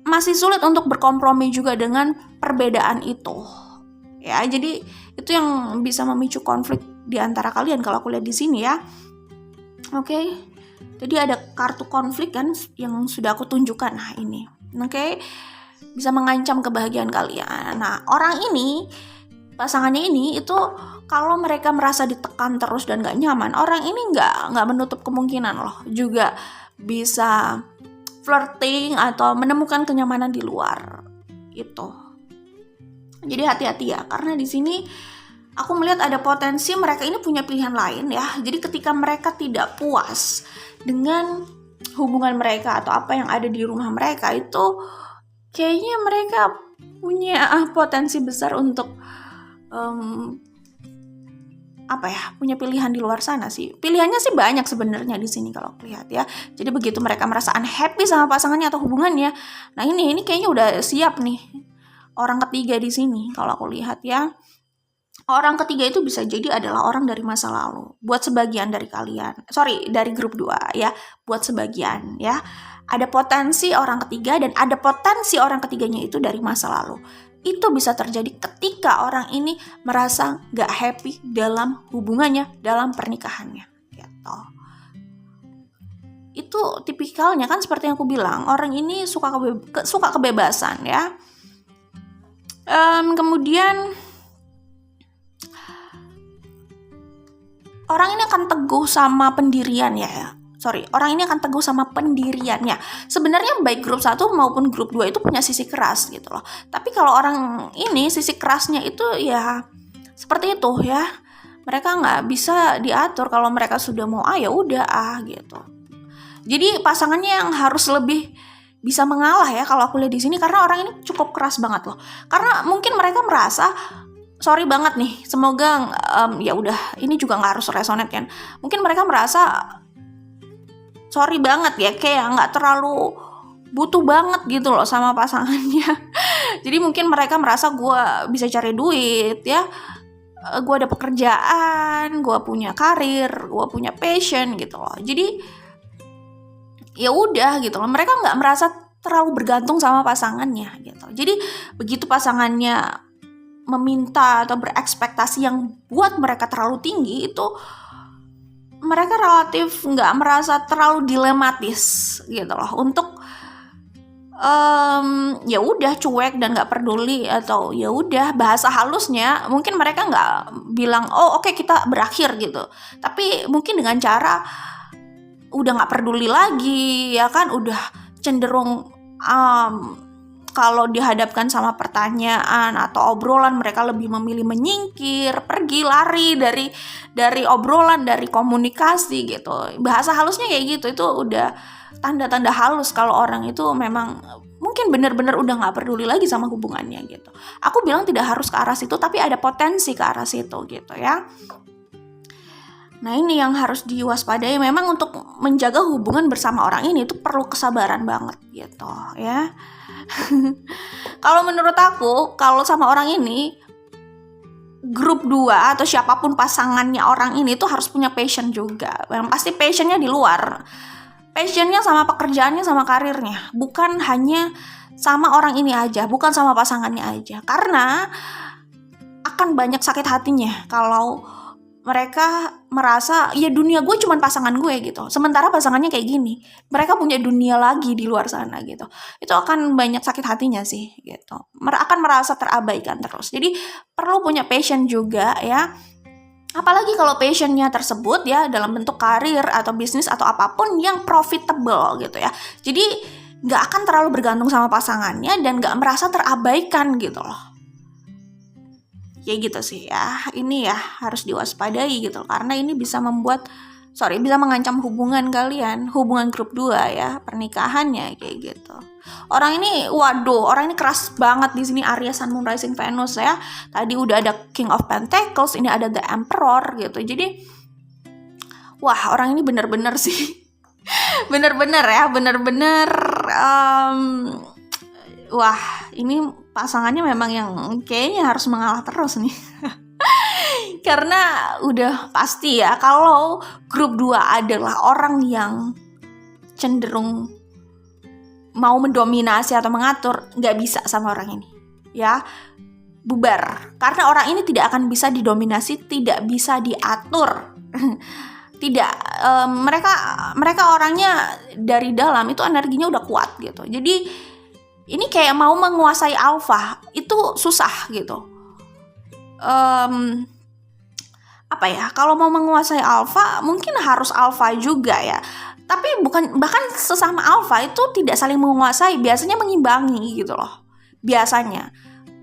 Speaker 1: masih sulit untuk berkompromi juga dengan perbedaan itu ya. Jadi itu yang bisa memicu konflik di antara kalian kalau aku lihat di sini ya. Oke, jadi ada kartu konflik kan yang sudah aku tunjukkan. Nah ini, oke, bisa mengancam kebahagiaan kalian. Nah orang ini, pasangannya ini itu kalau mereka merasa ditekan terus dan gak nyaman, orang ini nggak menutup kemungkinan loh juga bisa flirting atau menemukan kenyamanan di luar itu. Jadi hati-hati ya, karena di sini aku melihat ada potensi mereka ini punya pilihan lain ya. Jadi ketika mereka tidak puas dengan hubungan mereka atau apa yang ada di rumah mereka, itu kayaknya mereka punya potensi besar untuk punya pilihan di luar sana sih. Pilihannya sih banyak sebenarnya di sini kalau aku lihat ya. Jadi begitu mereka merasa unhappy sama pasangannya atau hubungannya, nah ini kayaknya udah siap nih orang ketiga di sini kalau aku lihat ya. Orang ketiga itu bisa jadi adalah orang dari masa lalu. Buat sebagian dari kalian, dari grup 2 ya, buat sebagian ya. Ada potensi orang ketiga dan ada potensi orang ketiganya itu dari masa lalu. Itu bisa terjadi ketika orang ini merasa gak happy dalam hubungannya, dalam pernikahannya gitu. Itu tipikalnya kan seperti yang aku bilang, orang ini suka kebebasan ya. Kemudian orang ini akan teguh sama pendirian orang ini akan teguh sama pendiriannya. Sebenarnya baik grup 1 maupun grup 2 itu punya sisi keras gitu loh. Tapi kalau orang ini sisi kerasnya itu ya seperti itu ya. Mereka nggak bisa diatur, kalau mereka sudah mau ya udah gitu. Jadi pasangannya yang harus lebih bisa mengalah ya kalau aku lihat di sini, karena orang ini cukup keras banget loh. Karena mungkin mereka merasa, sorry banget nih, semoga ya udah ini juga nggak harus resonate kan. Mungkin mereka merasa sorry banget ya, kayak nggak terlalu butuh banget gitu loh sama pasangannya. Jadi mungkin mereka merasa gue bisa cari duit ya, gue ada pekerjaan, gue punya karir, gue punya passion gitu loh. Jadi ya udah gitu loh, mereka nggak merasa terlalu bergantung sama pasangannya gitu. Jadi begitu pasangannya meminta atau berekspektasi yang buat mereka terlalu tinggi, itu mereka relatif nggak merasa terlalu dilematis gitu loh untuk ya udah cuek dan nggak peduli, atau ya udah bahasa halusnya mungkin mereka nggak bilang oh oke, kita berakhir gitu, tapi mungkin dengan cara udah nggak peduli lagi ya kan, udah cenderung kalau dihadapkan sama pertanyaan atau obrolan mereka lebih memilih menyingkir, pergi, lari dari obrolan, dari komunikasi gitu. Bahasa halusnya kayak gitu, itu udah tanda-tanda halus kalau orang itu memang mungkin benar-benar udah nggak peduli lagi sama hubungannya gitu. Aku bilang tidak harus ke arah situ, tapi ada potensi ke arah situ gitu ya. Nah ini yang harus diwaspadai. Memang untuk menjaga hubungan bersama orang ini itu perlu kesabaran banget gitu ya. Kalau menurut aku, kalau sama orang ini, grup 2 atau siapapun pasangannya orang ini tuh harus punya passion juga. Yang pasti passionnya di luar. Passionnya sama pekerjaannya, sama karirnya. Bukan hanya sama orang ini aja, bukan sama pasangannya aja. Karena akan banyak sakit hatinya kalau mereka merasa ya dunia gue cuman pasangan gue gitu, sementara pasangannya kayak gini, mereka punya dunia lagi di luar sana gitu. Itu akan banyak sakit hatinya sih gitu, akan merasa terabaikan terus. Jadi perlu punya passion juga ya, apalagi kalau passionnya tersebut ya dalam bentuk karir atau bisnis atau apapun yang profitable gitu ya. Jadi nggak akan terlalu bergantung sama pasangannya dan nggak merasa terabaikan gitu loh. Ya gitu sih ya, ini ya harus diwaspadai gitu, karena ini bisa mengancam hubungan kalian, hubungan grup 2 ya, pernikahannya kayak gitu. Orang ini keras banget di sini, Aries Sun Moon Rising Venus ya. Tadi udah ada King of Pentacles, ini ada The Emperor gitu. Jadi wah, orang ini bener-bener sih bener-bener wah, ini pasangannya memang yang kayaknya harus mengalah terus nih. Karena udah pasti ya, kalau grup 2 adalah orang yang cenderung mau mendominasi atau mengatur, nggak bisa sama orang ini. Ya, bubar. Karena orang ini tidak akan bisa didominasi, tidak bisa diatur. Tidak, mereka orangnya dari dalam itu energinya udah kuat gitu. Jadi ini kayak mau menguasai alfa itu susah gitu. Apa ya? Kalau mau menguasai alfa mungkin harus alfa juga ya. Tapi bahkan sesama alfa itu tidak saling menguasai, biasanya mengimbangi gitu loh. Biasanya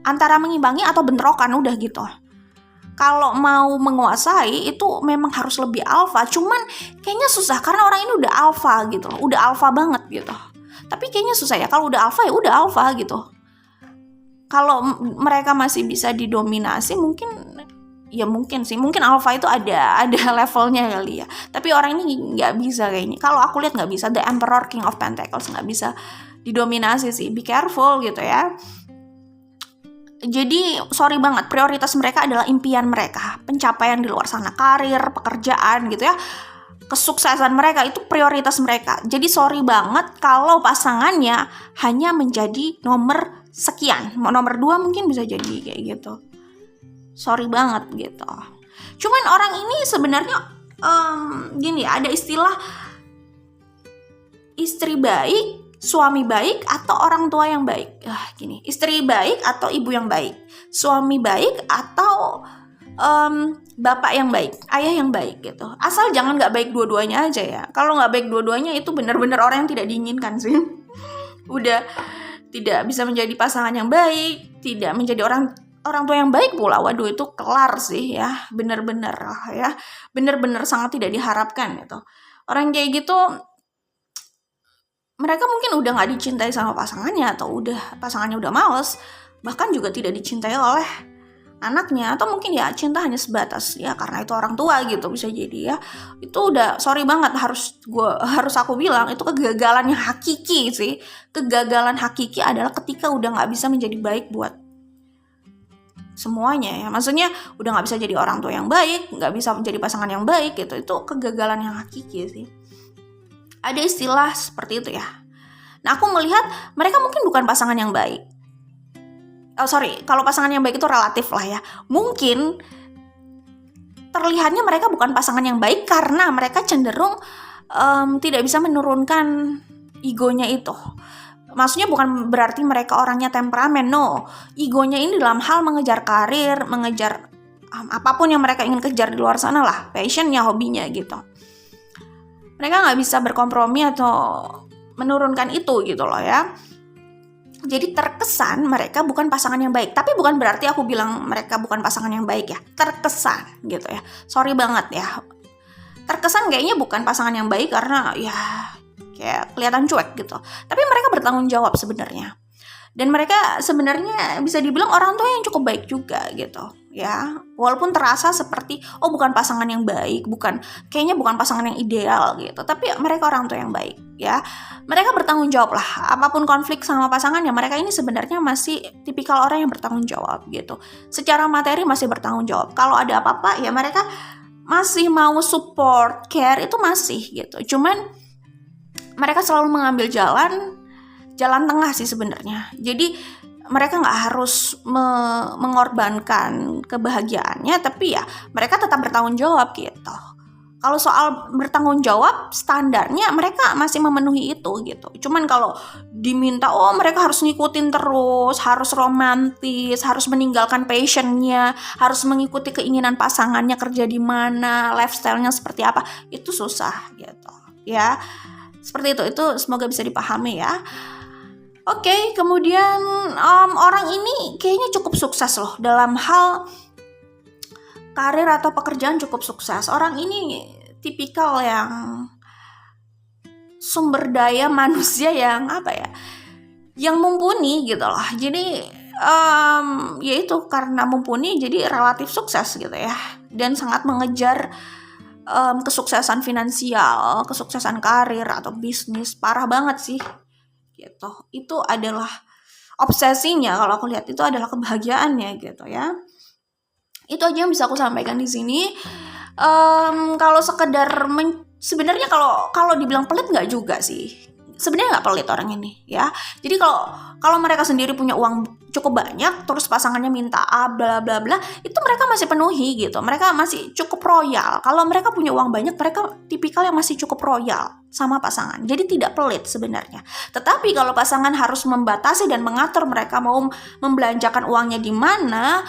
Speaker 1: antara mengimbangi atau bentrokan udah gitu. Kalau mau menguasai itu memang harus lebih alfa, cuman kayaknya susah karena orang ini udah alfa gitu loh, udah alfa banget gitu. Tapi kayaknya susah ya, kalau udah alfa ya udah alfa gitu. Kalau mereka masih bisa didominasi mungkin alfa itu ada levelnya kali ya. Tapi orang ini nggak bisa kayaknya. Kalau aku lihat nggak bisa. The Emperor, King of Pentacles nggak bisa didominasi sih. Be careful gitu ya. Jadi sorry banget, prioritas mereka adalah impian mereka, pencapaian di luar sana, karir, pekerjaan gitu ya. Kesuksesan mereka itu prioritas mereka. Jadi sorry banget kalau pasangannya hanya menjadi nomor sekian. Nomor 2 mungkin bisa jadi kayak gitu. Sorry banget gitu. Cuman orang ini sebenarnya gini, ada istilah istri baik, suami baik, atau orang tua yang baik. Gini, istri baik atau ibu yang baik, suami baik atau bapak yang baik, ayah yang baik gitu. Asal jangan nggak baik dua-duanya aja ya. Kalau nggak baik dua-duanya itu benar-benar orang yang tidak diinginkan sih. Udah tidak bisa menjadi pasangan yang baik, tidak menjadi orang tua yang baik pula. Waduh, itu kelar sih ya. Benar-benar ya. Benar-benar sangat tidak diharapkan gitu. Orang kayak gitu mereka mungkin udah nggak dicintai sama pasangannya, atau pasangannya udah males, bahkan juga tidak dicintai oleh anaknya, atau mungkin ya cinta hanya sebatas ya karena itu orang tua gitu, bisa jadi ya. Itu udah sorry banget, harus aku bilang itu kegagalan yang hakiki sih. Kegagalan hakiki adalah ketika udah nggak bisa menjadi baik buat semuanya ya. Maksudnya udah nggak bisa jadi orang tua yang baik, nggak bisa menjadi pasangan yang baik gitu. Itu kegagalan yang hakiki sih. Ada istilah seperti itu ya. Nah, aku melihat mereka mungkin bukan pasangan yang baik. Kalau pasangan yang baik itu relatif lah ya. Mungkin terlihatnya mereka bukan pasangan yang baik karena mereka cenderung tidak bisa menurunkan egonya itu. Maksudnya bukan berarti mereka orangnya temperamen, no. Egonya ini dalam hal mengejar karir, mengejar apapun yang mereka ingin kejar di luar sana lah, passionnya, hobinya gitu. Mereka nggak bisa berkompromi atau menurunkan itu gitu loh ya. Jadi terkesan mereka bukan pasangan yang baik. Tapi bukan berarti aku bilang mereka bukan pasangan yang baik ya. Terkesan gitu ya. Sorry banget ya. Terkesan kayaknya bukan pasangan yang baik karena ya kayak kelihatan cuek gitu. Tapi mereka bertanggung jawab sebenarnya. Dan mereka sebenarnya bisa dibilang orang tua yang cukup baik juga gitu ya. Walaupun terasa seperti bukan pasangan yang baik, kayaknya bukan pasangan yang ideal gitu. Tapi mereka orang tua yang baik ya. Mereka bertanggung jawab lah. Apapun konflik sama pasangannya, mereka ini sebenarnya masih tipikal orang yang bertanggung jawab gitu. Secara materi masih bertanggung jawab. Kalau ada apa-apa ya mereka masih mau support, care itu masih gitu. Cuman mereka selalu mengambil jalan tengah sih sebenarnya. Jadi mereka nggak harus mengorbankan kebahagiaannya, tapi ya mereka tetap bertanggung jawab gitu. Kalau soal bertanggung jawab, standarnya mereka masih memenuhi itu gitu. Cuman kalau diminta, mereka harus ngikutin terus, harus romantis, harus meninggalkan passionnya, harus mengikuti keinginan pasangannya kerja di mana, lifestyle-nya seperti apa, itu susah gitu ya. Seperti itu semoga bisa dipahami ya. Oke, kemudian orang ini kayaknya cukup sukses loh dalam hal karir atau pekerjaan, cukup sukses. Orang ini tipikal yang sumber daya manusia yang yang mumpuni gitu loh. Jadi ya itu karena mumpuni jadi relatif sukses gitu ya, dan sangat mengejar kesuksesan finansial, kesuksesan karir atau bisnis, parah banget sih gitu. Itu adalah obsesinya, kalau aku lihat itu adalah kebahagiaannya gitu ya. Itu aja yang bisa aku sampaikan di sini. Kalau sekedar sebenarnya kalau dibilang pelit nggak juga sih. Sebenarnya nggak pelit orang ini ya. Jadi kalau mereka sendiri punya uang cukup banyak, terus pasangannya minta A bla bla bla, itu mereka masih penuhi gitu. Mereka masih cukup royal. Kalau mereka punya uang banyak, mereka tipikal yang masih cukup royal sama pasangan. Jadi tidak pelit sebenarnya. Tetapi kalau pasangan harus membatasi dan mengatur mereka mau membelanjakan uangnya di mana,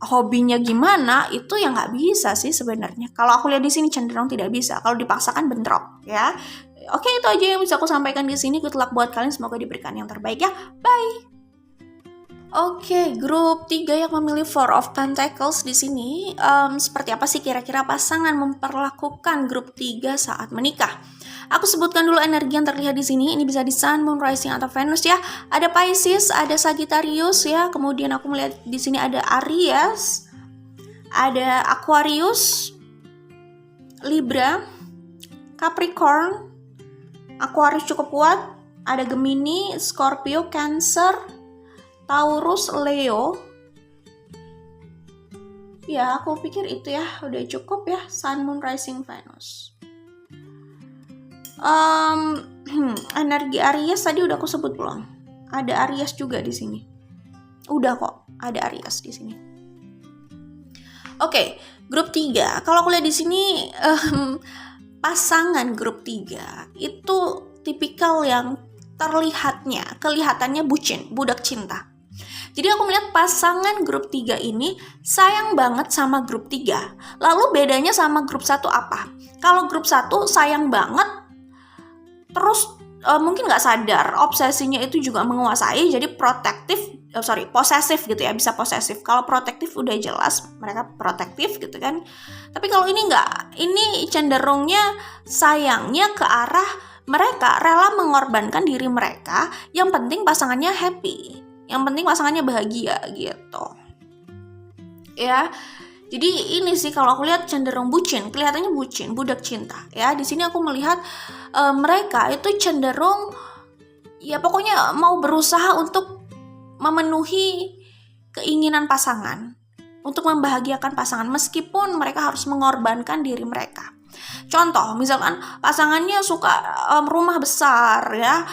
Speaker 1: hobinya gimana, itu yang nggak bisa sih sebenarnya. Kalau aku lihat di sini cenderung tidak bisa. Kalau dipaksakan bentrok ya. Oke, itu aja yang bisa aku sampaikan di sini. Good luck buat kalian, semoga diberikan yang terbaik ya. Bye. Oke, grup 3 yang memilih Four of Pentacles di sini, seperti apa sih kira-kira pasangan memperlakukan grup 3 saat menikah? Aku sebutkan dulu energi yang terlihat di sini. Ini bisa di Sun, Moon, Rising atau Venus ya. Ada Pisces, ada Sagittarius ya. Kemudian aku melihat di sini ada Aries, ada Aquarius, Libra, Capricorn. Aquarius cukup kuat. Ada Gemini, Scorpio, Cancer, Taurus, Leo. Ya, aku pikir itu ya udah cukup ya. Sun, Moon, Rising, Venus. Energi Aries tadi udah aku sebut belum? Ada Aries juga di sini. Udah kok, ada Aries di sini. Oke, grup 3. Kalau aku lihat di sini pasangan grup 3 itu tipikal yang kelihatannya bucin, budak cinta. Jadi aku melihat pasangan grup 3 ini sayang banget sama grup 3. Lalu bedanya sama grup 1 apa? Kalau grup 1 sayang banget, terus mungkin gak sadar, obsesinya itu juga menguasai, jadi posesif gitu ya, bisa posesif. Kalau protektif udah jelas, mereka protektif gitu kan. Tapi kalau ini enggak, ini cenderungnya sayangnya ke arah mereka rela mengorbankan diri mereka, yang penting pasangannya happy. Yang penting pasangannya bahagia gitu. ya. Jadi ini sih kalau aku lihat cenderung bucin, kelihatannya bucin, budak cinta ya. Di sini aku melihat mereka itu cenderung ya pokoknya mau berusaha untuk memenuhi keinginan pasangan, untuk membahagiakan pasangan meskipun mereka harus mengorbankan diri mereka. Contoh, misalkan pasangannya suka rumah besar ya,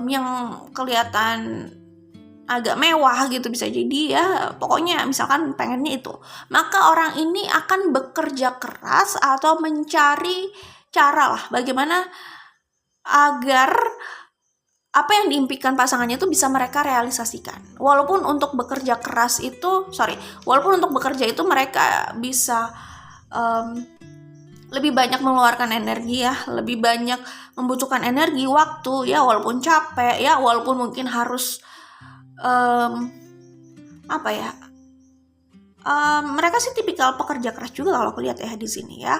Speaker 1: yang kelihatan agak mewah gitu, bisa jadi ya, pokoknya misalkan pengennya itu, maka orang ini akan bekerja keras atau mencari cara lah bagaimana agar apa yang diimpikan pasangannya itu bisa mereka realisasikan. Walaupun untuk bekerja itu mereka bisa lebih banyak mengeluarkan energi ya, lebih banyak membutuhkan energi, waktu ya, walaupun capek ya, walaupun mungkin harus mereka sih tipikal pekerja keras juga kalau aku lihat ya di sini ya.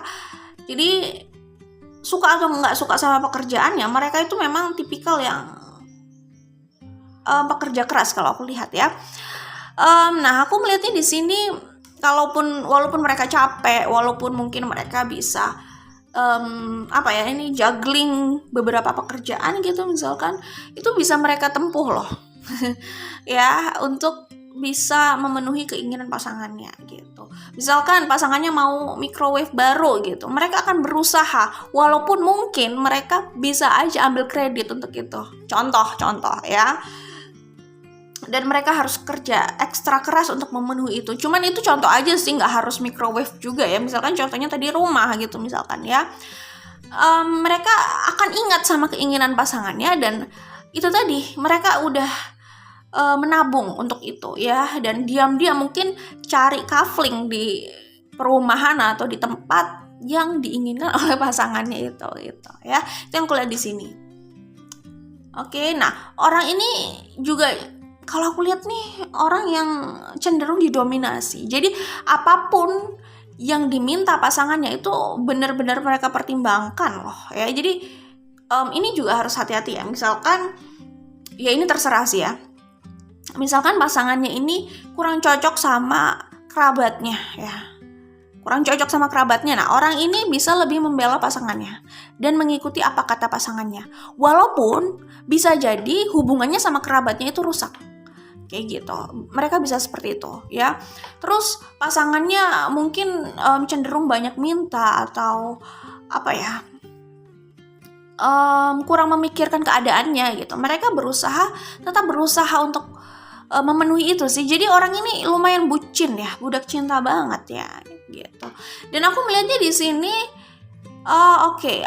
Speaker 1: Jadi suka atau nggak suka sama pekerjaannya, mereka itu memang tipikal yang pekerja keras kalau aku lihat ya. Nah, aku melihatnya di sini walaupun mereka capek, walaupun mungkin mereka bisa juggling beberapa pekerjaan gitu misalkan, itu bisa mereka tempuh loh. Ya, untuk bisa memenuhi keinginan pasangannya gitu. Misalkan pasangannya mau microwave baru gitu, mereka akan berusaha walaupun mungkin mereka bisa aja ambil kredit untuk itu. Contoh ya. Dan mereka harus kerja ekstra keras untuk memenuhi itu. Cuman itu contoh aja sih, nggak harus microwave juga ya. Misalkan contohnya tadi rumah gitu misalkan ya. Mereka akan ingat sama keinginan pasangannya, dan itu tadi mereka udah menabung untuk itu ya. Dan diam-diam mungkin cari kafling di perumahan atau di tempat yang diinginkan oleh pasangannya itu gitu ya. Itu yang kulihat di sini. Oke, nah orang ini juga kalau aku lihat nih orang yang cenderung didominasi. Jadi apapun yang diminta pasangannya itu benar-benar mereka pertimbangkan loh ya. Jadi ini juga harus hati-hati ya. Misalkan ya ini terserah sih ya. Misalkan pasangannya ini kurang cocok sama kerabatnya ya. Nah, orang ini bisa lebih membela pasangannya dan mengikuti apa kata pasangannya. Walaupun bisa jadi hubungannya sama kerabatnya itu rusak. Kayak gitu. Mereka bisa seperti itu ya. Terus pasangannya mungkin cenderung banyak minta atau kurang memikirkan keadaannya gitu. Mereka tetap berusaha untuk memenuhi itu sih. Jadi orang ini lumayan bucin ya, budak cinta banget ya gitu. Dan aku melihatnya di sini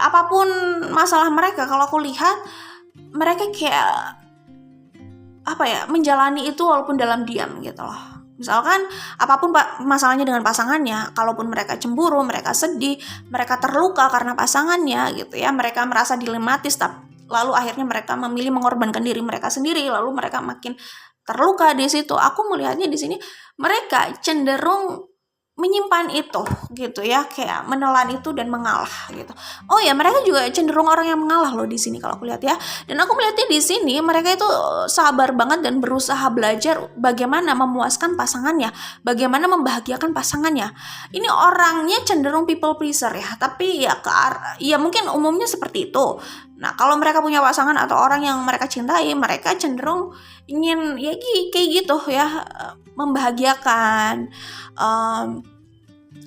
Speaker 1: apapun masalah mereka, kalau aku lihat mereka kayak menjalani itu walaupun dalam diam gitu loh. Misalkan apapun masalahnya dengan pasangannya, kalaupun mereka cemburu, mereka sedih, mereka terluka karena pasangannya gitu ya, mereka merasa dilematis, lalu akhirnya mereka memilih mengorbankan diri mereka sendiri, lalu mereka makin terluka di situ. Aku melihatnya di sini mereka cenderung menyimpan itu gitu ya, kayak menelan itu dan mengalah gitu. Oh ya, mereka juga cenderung orang yang mengalah loh di sini kalau aku lihat ya. Dan aku melihatnya di sini mereka itu sabar banget dan berusaha belajar bagaimana memuaskan pasangannya, bagaimana membahagiakan pasangannya. Ini orangnya cenderung people pleaser ya, tapi ya mungkin umumnya seperti itu. Nah, kalau mereka punya pasangan atau orang yang mereka cintai, mereka cenderung ingin ya kayak gitu ya, membahagiakan,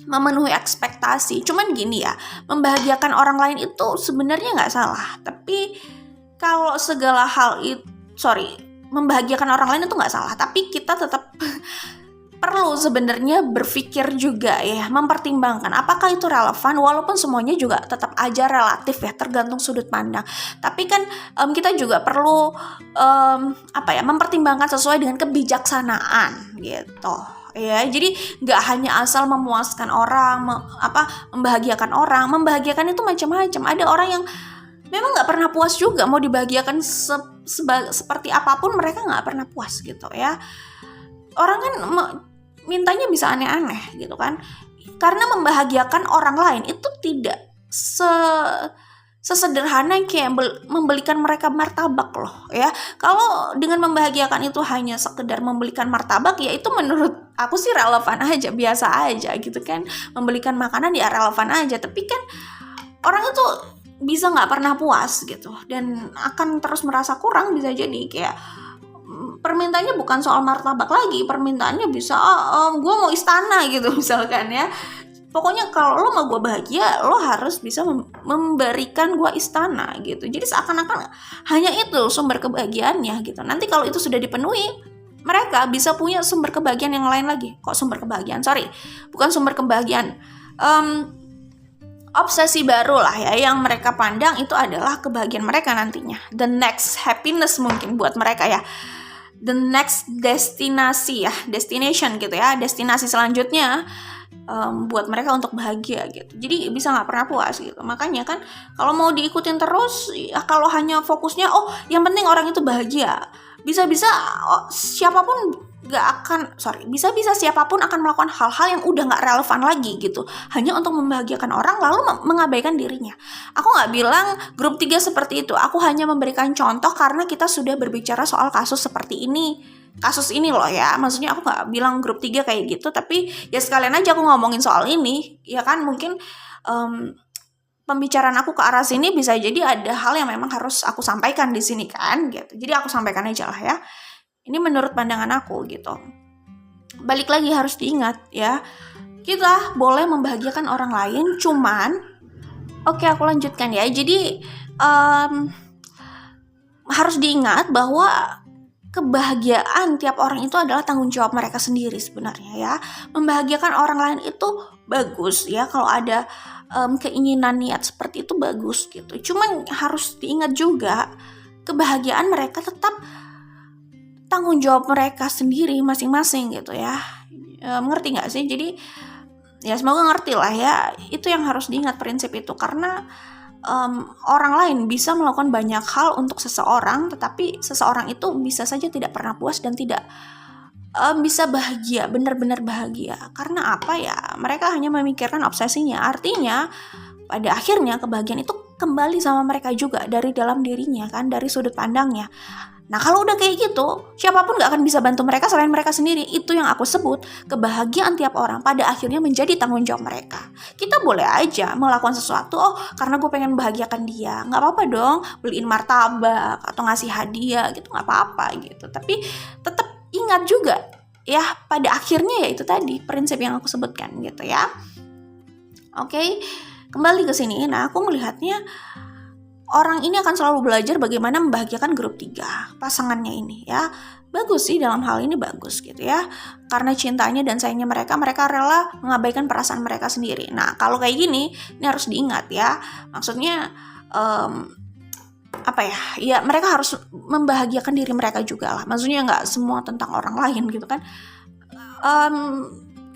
Speaker 1: memenuhi ekspektasi. Cuman gini ya, membahagiakan orang lain itu sebenarnya nggak salah. Tapi kalau membahagiakan orang lain itu nggak salah. Tapi kita tetap perlu sebenarnya berpikir juga ya, mempertimbangkan apakah itu relevan, walaupun semuanya juga tetap aja relatif ya, tergantung sudut pandang. Tapi kan kita juga perlu mempertimbangkan sesuai dengan kebijaksanaan gitu ya. Jadi nggak hanya asal memuaskan orang, membahagiakan orang. Membahagiakan itu macam-macam. Ada orang yang memang nggak pernah puas juga, mau dibahagiakan seperti apapun mereka nggak pernah puas gitu ya. Orang kan mintanya bisa aneh-aneh gitu kan. Karena membahagiakan orang lain itu tidak sesederhana kayak membelikan mereka martabak loh ya. Kalau dengan membahagiakan itu hanya sekedar membelikan martabak, ya itu menurut aku sih relevan aja, biasa aja gitu kan. Membelikan makanan ya relevan aja, tapi kan orang itu bisa nggak pernah puas gitu dan akan terus merasa kurang. Bisa jadi kayak permintaannya bukan soal martabak lagi, permintaannya bisa gue mau istana gitu misalkan ya. Pokoknya kalau lo mau gue bahagia, lo harus bisa memberikan gue istana gitu. Jadi seakan-akan hanya itu sumber kebahagiaannya gitu. Nanti kalau itu sudah dipenuhi, mereka bisa punya sumber kebahagiaan yang lain lagi. Kok sumber kebahagiaan? Sorry, bukan sumber kebahagiaan. Obsesi baru lah ya yang mereka pandang itu adalah kebahagiaan mereka nantinya. The next happiness mungkin buat mereka ya. The next destination gitu ya. Destinasi selanjutnya buat mereka untuk bahagia gitu. Jadi bisa nggak pernah puas gitu. Makanya kan kalau mau diikutin terus ya, kalau hanya fokusnya yang penting orang itu bahagia, bisa-bisa siapapun akan melakukan hal-hal yang udah nggak relevan lagi gitu, hanya untuk membahagiakan orang lalu mengabaikan dirinya. Aku nggak bilang grup 3 seperti itu, aku hanya memberikan contoh karena kita sudah berbicara soal kasus seperti ini. Kasus ini loh ya, maksudnya aku gak bilang grup 3 kayak gitu, tapi ya sekalian aja aku ngomongin soal ini, ya kan mungkin pembicaraan aku ke arah sini bisa jadi ada hal yang memang harus aku sampaikan di sini kan, gitu. Jadi aku sampaikan aja lah ya, ini menurut pandangan aku gitu. Balik lagi harus diingat ya, kita boleh membahagiakan orang lain, cuman oke, aku lanjutkan ya. Jadi harus diingat bahwa kebahagiaan tiap orang itu adalah tanggung jawab mereka sendiri sebenarnya ya. Membahagiakan orang lain itu bagus ya, kalau ada keinginan niat seperti itu bagus gitu. Cuman harus diingat juga kebahagiaan mereka tetap tanggung jawab mereka sendiri masing-masing gitu ya. Mengerti gak sih? Jadi ya semoga ngerti lah ya. Itu yang harus diingat, prinsip itu. Karena orang lain bisa melakukan banyak hal untuk seseorang, tetapi seseorang itu bisa saja tidak pernah puas dan tidak bisa bahagia, benar-benar bahagia. Karena apa ya? Mereka hanya memikirkan obsesinya. Artinya pada akhirnya kebahagiaan itu kembali sama mereka juga dari dalam dirinya kan, dari sudut pandangnya. Nah kalau udah kayak gitu, siapapun gak akan bisa bantu mereka selain mereka sendiri. Itu yang aku sebut kebahagiaan tiap orang pada akhirnya menjadi tanggung jawab mereka. Kita boleh aja melakukan sesuatu, karena gue pengen membahagiakan dia, gak apa-apa dong beliin martabak atau ngasih hadiah gitu, gak apa-apa gitu. Tapi tetap ingat juga ya, pada akhirnya ya itu tadi prinsip yang aku sebutkan gitu ya. Oke, kembali ke sini. Nah aku melihatnya orang ini akan selalu belajar bagaimana membahagiakan grup 3 pasangannya ini ya. Bagus sih, dalam hal ini bagus gitu ya. Karena cintanya dan sayangnya mereka rela mengabaikan perasaan mereka sendiri. Nah kalau kayak gini, ini harus diingat ya. Maksudnya ya mereka harus membahagiakan diri mereka juga lah. Maksudnya gak semua tentang orang lain gitu kan.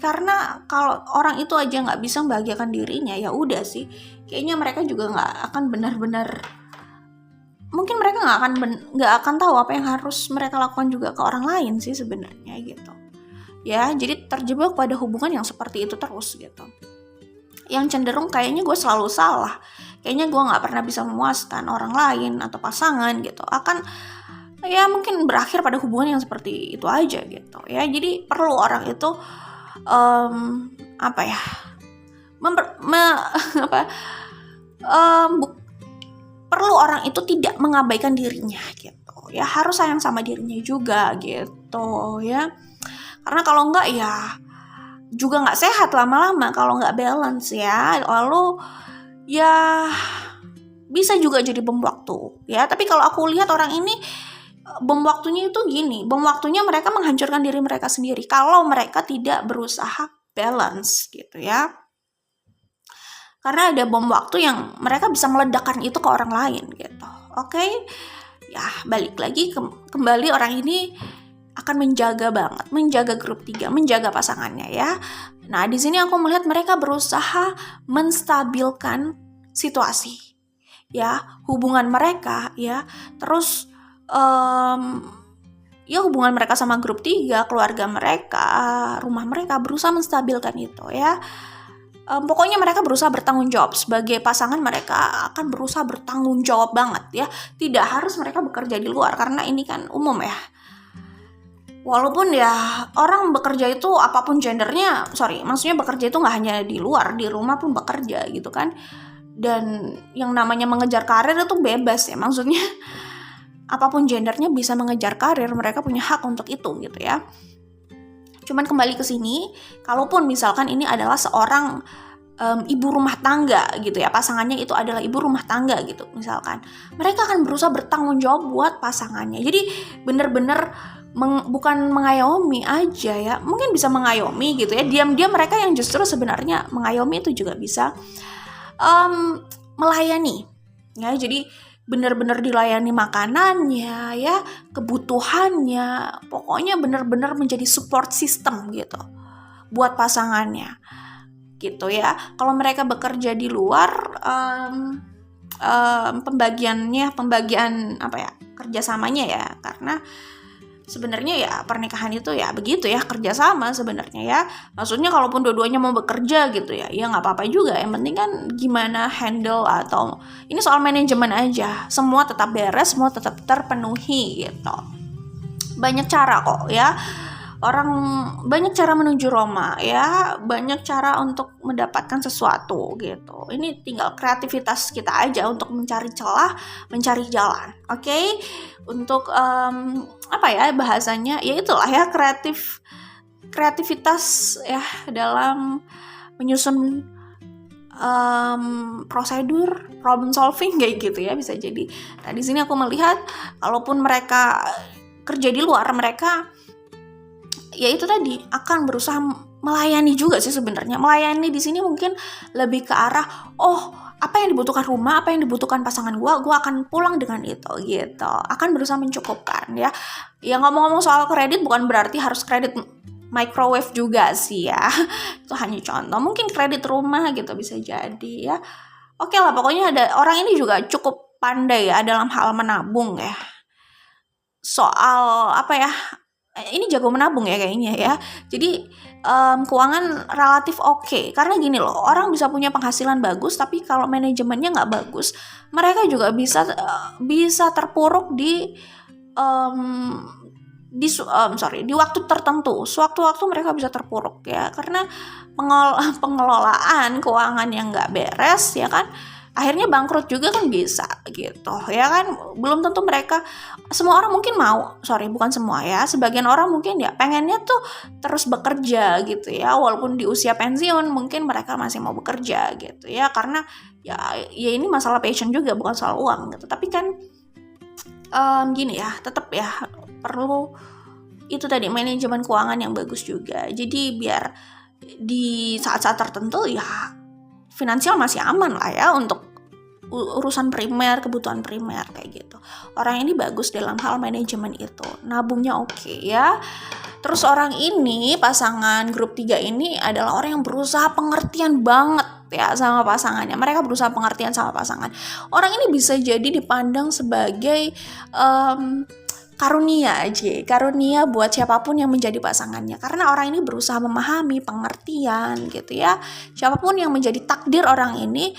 Speaker 1: Karena kalau orang itu aja nggak bisa membahagiakan dirinya, ya udah sih, kayaknya mereka juga nggak akan benar-benar, mungkin mereka nggak akan tahu apa yang harus mereka lakukan juga ke orang lain sih sebenarnya gitu ya. Jadi terjebak pada hubungan yang seperti itu terus gitu, yang cenderung kayaknya gue selalu salah, kayaknya gue nggak pernah bisa memuaskan orang lain atau pasangan gitu, akan ya mungkin berakhir pada hubungan yang seperti itu aja gitu ya. Jadi perlu orang itu perlu orang itu tidak mengabaikan dirinya gitu ya, harus sayang sama dirinya juga gitu ya. Karena kalau enggak ya juga nggak sehat lama-lama kalau nggak balance ya. Lalu ya bisa juga jadi bom waktu ya. Tapi kalau aku lihat orang ini bom waktunya itu gini, bom waktunya mereka menghancurkan diri mereka sendiri kalau mereka tidak berusaha balance gitu ya. Karena ada bom waktu yang mereka bisa meledakkan itu ke orang lain gitu. Oke, ya balik lagi kembali, orang ini akan menjaga grup 3, menjaga pasangannya ya. Nah di sini aku melihat mereka berusaha menstabilkan situasi ya, hubungan mereka ya. Terus ya hubungan mereka sama grup 3, keluarga mereka, rumah mereka, berusaha menstabilkan itu ya. pokoknya mereka berusaha bertanggung jawab sebagai pasangan. Mereka akan berusaha bertanggung jawab banget ya. Tidak harus mereka bekerja di luar karena ini kan umum ya. Walaupun ya orang bekerja itu apapun gendernya, maksudnya bekerja itu nggak hanya di luar, di rumah pun bekerja gitu kan. Dan yang namanya mengejar karir itu bebas ya, maksudnya apapun gendernya bisa mengejar karir, mereka punya hak untuk itu gitu ya. Cuman kembali ke sini, kalaupun misalkan ini adalah seorang ibu rumah tangga gitu ya, pasangannya itu adalah ibu rumah tangga gitu misalkan, mereka akan berusaha bertanggung jawab buat pasangannya. Jadi bener-bener bukan mengayomi aja ya, mungkin bisa mengayomi gitu ya, diam-diam mereka yang justru sebenarnya mengayomi itu juga bisa melayani ya. Jadi benar-benar dilayani makanannya ya, kebutuhannya, pokoknya benar-benar menjadi support system gitu buat pasangannya gitu ya. Kalau mereka bekerja di luar, pembagian apa ya, kerjasamanya ya, karena sebenarnya ya pernikahan itu ya begitu ya, kerjasama sebenarnya ya. Maksudnya kalaupun dua-duanya mau bekerja gitu ya nggak apa-apa juga. Yang penting kan gimana handle, atau ini soal manajemen aja. Semua tetap beres, semua tetap terpenuhi gitu. Banyak cara kok ya. Banyak cara menuju Roma ya, banyak cara untuk mendapatkan sesuatu gitu. Ini tinggal kreativitas kita aja untuk mencari celah, mencari jalan. Oke? Untuk apa ya bahasanya? Ya itulah ya, kreativitas ya dalam menyusun prosedur, problem solving kayak gitu ya, bisa jadi. Nah, di sini aku melihat kalaupun mereka kerja di luar, mereka ya itu tadi akan berusaha melayani juga sih sebenarnya. Melayani di sini mungkin lebih ke arah apa yang dibutuhkan rumah, apa yang dibutuhkan pasangan gue akan pulang dengan itu gitu. Akan berusaha mencukupkan ya. Ya ngomong-ngomong soal kredit, bukan berarti harus kredit microwave juga sih ya. Itu hanya contoh. Mungkin kredit rumah gitu bisa jadi ya. Oke lah, pokoknya ada orang ini juga cukup pandai ya dalam hal menabung ya. Soal apa ya, ini jago menabung ya kayaknya ya. Jadi keuangan relatif oke. Karena gini loh, orang bisa punya penghasilan bagus tapi kalau manajemennya nggak bagus, mereka juga bisa terpuruk di waktu tertentu. Sewaktu-waktu mereka bisa terpuruk ya, karena pengelolaan keuangan yang nggak beres ya kan, akhirnya bangkrut juga kan bisa gitu ya kan. Belum tentu semua orang mungkin bukan semua ya, sebagian orang mungkin ya pengennya tuh terus bekerja gitu ya, walaupun di usia pensiun mungkin mereka masih mau bekerja gitu ya, karena ya ini masalah passion juga, bukan soal uang gitu. Tapi kan gini ya, tetap ya perlu itu tadi, manajemen keuangan yang bagus juga. Jadi biar di saat-saat tertentu ya finansial masih aman lah ya untuk urusan primer, kebutuhan primer kayak gitu. Orang ini bagus dalam hal manajemen itu, nabungnya oke ya. Terus orang ini, pasangan grup 3 ini adalah orang yang berusaha pengertian banget ya sama pasangannya. Mereka berusaha pengertian sama pasangan. Orang ini bisa jadi dipandang sebagai karunia buat siapapun yang menjadi pasangannya, karena orang ini berusaha memahami, pengertian gitu ya. Siapapun yang menjadi takdir orang ini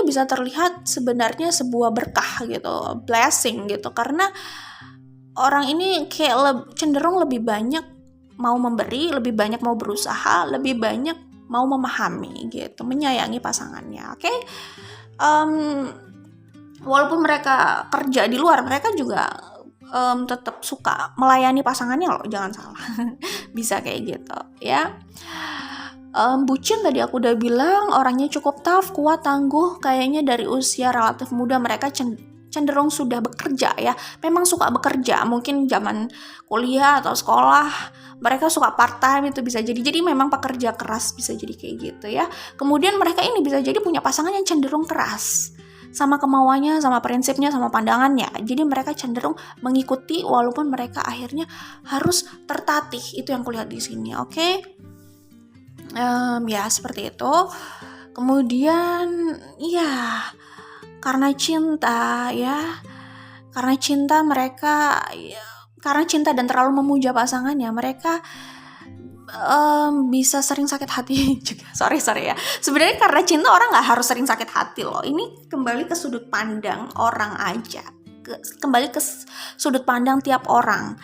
Speaker 1: bisa terlihat sebenarnya sebuah berkah gitu, blessing gitu, karena orang ini kayak cenderung lebih banyak mau memberi, lebih banyak mau berusaha, lebih banyak mau memahami gitu, menyayangi pasangannya. Oke? Walaupun mereka kerja di luar, mereka juga tetap suka melayani pasangannya loh, jangan salah. Bisa kayak gitu ya. Bucin tadi aku udah bilang, orangnya cukup tough, kuat, tangguh. Kayaknya dari usia relatif muda mereka cenderung sudah bekerja ya. Memang suka bekerja, mungkin zaman kuliah atau sekolah mereka suka part time, itu bisa jadi. Jadi memang pekerja keras, bisa jadi kayak gitu ya. Kemudian mereka ini bisa jadi punya pasangan yang cenderung keras sama kemauannya, sama prinsipnya, sama pandangannya. Jadi mereka cenderung mengikuti walaupun mereka akhirnya harus tertatih. Itu yang kulihat di sini, oke? Ya seperti itu. Kemudian ya karena cinta mereka karena cinta dan terlalu memuja pasangannya, mereka bisa sering sakit hati juga. Sorry ya. Sebenarnya karena cinta orang nggak harus sering sakit hati loh. Ini kembali ke sudut pandang orang aja. Kembali ke sudut pandang tiap orang.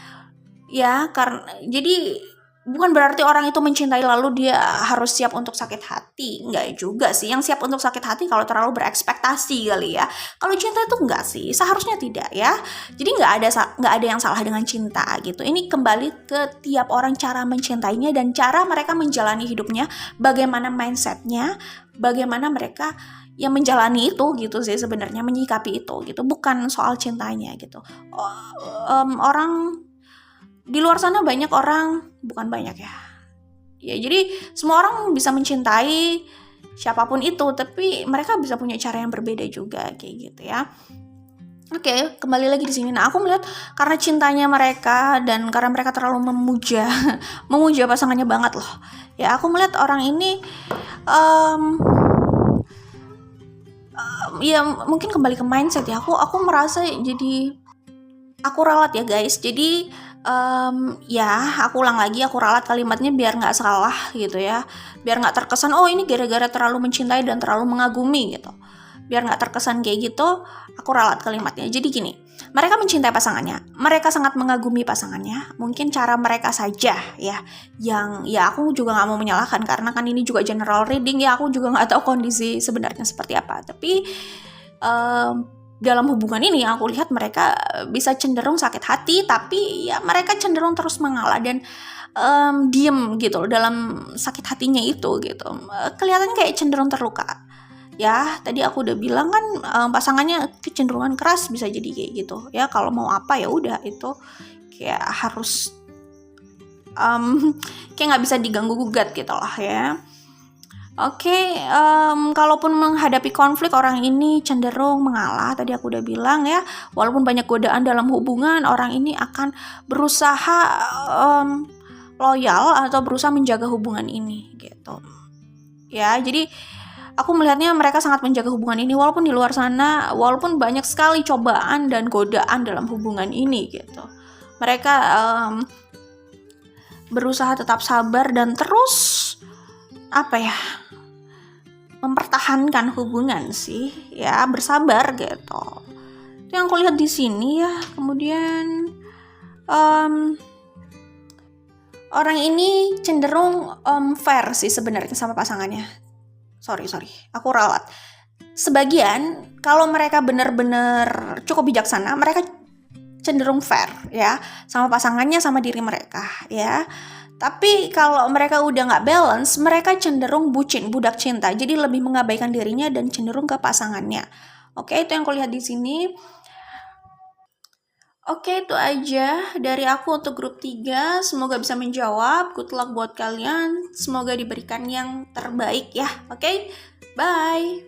Speaker 1: Ya, karena jadi bukan berarti orang itu mencintai lalu dia harus siap untuk sakit hati. Enggak juga sih. Yang siap untuk sakit hati kalau terlalu berekspektasi kali ya. Kalau cinta itu enggak sih, seharusnya tidak ya. Jadi enggak ada yang salah dengan cinta gitu. Ini kembali ke tiap orang cara mencintainya dan cara mereka menjalani hidupnya, bagaimana mindsetnya, bagaimana mereka yang menjalani itu gitu sih sebenarnya, menyikapi itu gitu. Bukan soal cintanya gitu. Orang di luar sana banyak orang, bukan banyak ya. Ya jadi semua orang bisa mencintai siapapun itu, tapi mereka bisa punya cara yang berbeda juga kayak gitu ya. Oke, kembali lagi di sini. Nah, aku melihat karena cintanya mereka dan karena mereka terlalu memuja pasangannya banget loh. Ya, aku melihat orang ini ya mungkin kembali ke mindset ya. Aku merasa jadi aku ralat ya guys. Jadi ya aku ulang lagi, aku ralat kalimatnya biar nggak salah gitu ya, biar nggak terkesan oh ini gara-gara terlalu mencintai dan terlalu mengagumi gitu, biar nggak terkesan kayak gitu. Aku ralat kalimatnya. Jadi gini, mereka mencintai pasangannya, mereka sangat mengagumi pasangannya, mungkin cara mereka saja ya yang ya aku juga nggak mau menyalahkan karena kan ini juga general reading ya, aku juga nggak tahu kondisi sebenarnya seperti apa, tapi dalam hubungan ini aku lihat mereka bisa cenderung sakit hati, tapi ya mereka cenderung terus mengalah dan diem gitu loh dalam sakit hatinya itu gitu. Kelihatan kayak cenderung terluka. Ya, tadi aku udah bilang kan pasangannya kecenderungan keras bisa jadi kayak gitu. Ya, kalau mau apa ya udah itu kayak harus kayak nggak bisa diganggu gugat gitu lah ya. Oke, kalaupun menghadapi konflik orang ini cenderung mengalah. Tadi aku udah bilang ya, walaupun banyak godaan dalam hubungan, orang ini akan berusaha loyal atau berusaha menjaga hubungan ini gitu. Ya, jadi aku melihatnya mereka sangat menjaga hubungan ini walaupun di luar sana, walaupun banyak sekali cobaan dan godaan dalam hubungan ini gitu. Mereka berusaha tetap sabar dan terus mempertahankan hubungan sih ya, bersabar gitu. Itu yang aku lihat di sini ya. Kemudian orang ini cenderung fair sih sebenarnya sama pasangannya. Sorry, aku ralat. Sebagian kalau mereka benar-benar cukup bijaksana, mereka cenderung fair ya sama pasangannya, sama diri mereka ya. Tapi kalau mereka udah nggak balance, mereka cenderung bucin, budak cinta. Jadi lebih mengabaikan dirinya dan cenderung ke pasangannya. Oke, itu yang aku lihat di sini. Oke, itu aja dari aku untuk grup 3. Semoga bisa menjawab. Good luck buat kalian. Semoga diberikan yang terbaik ya. Oke, bye.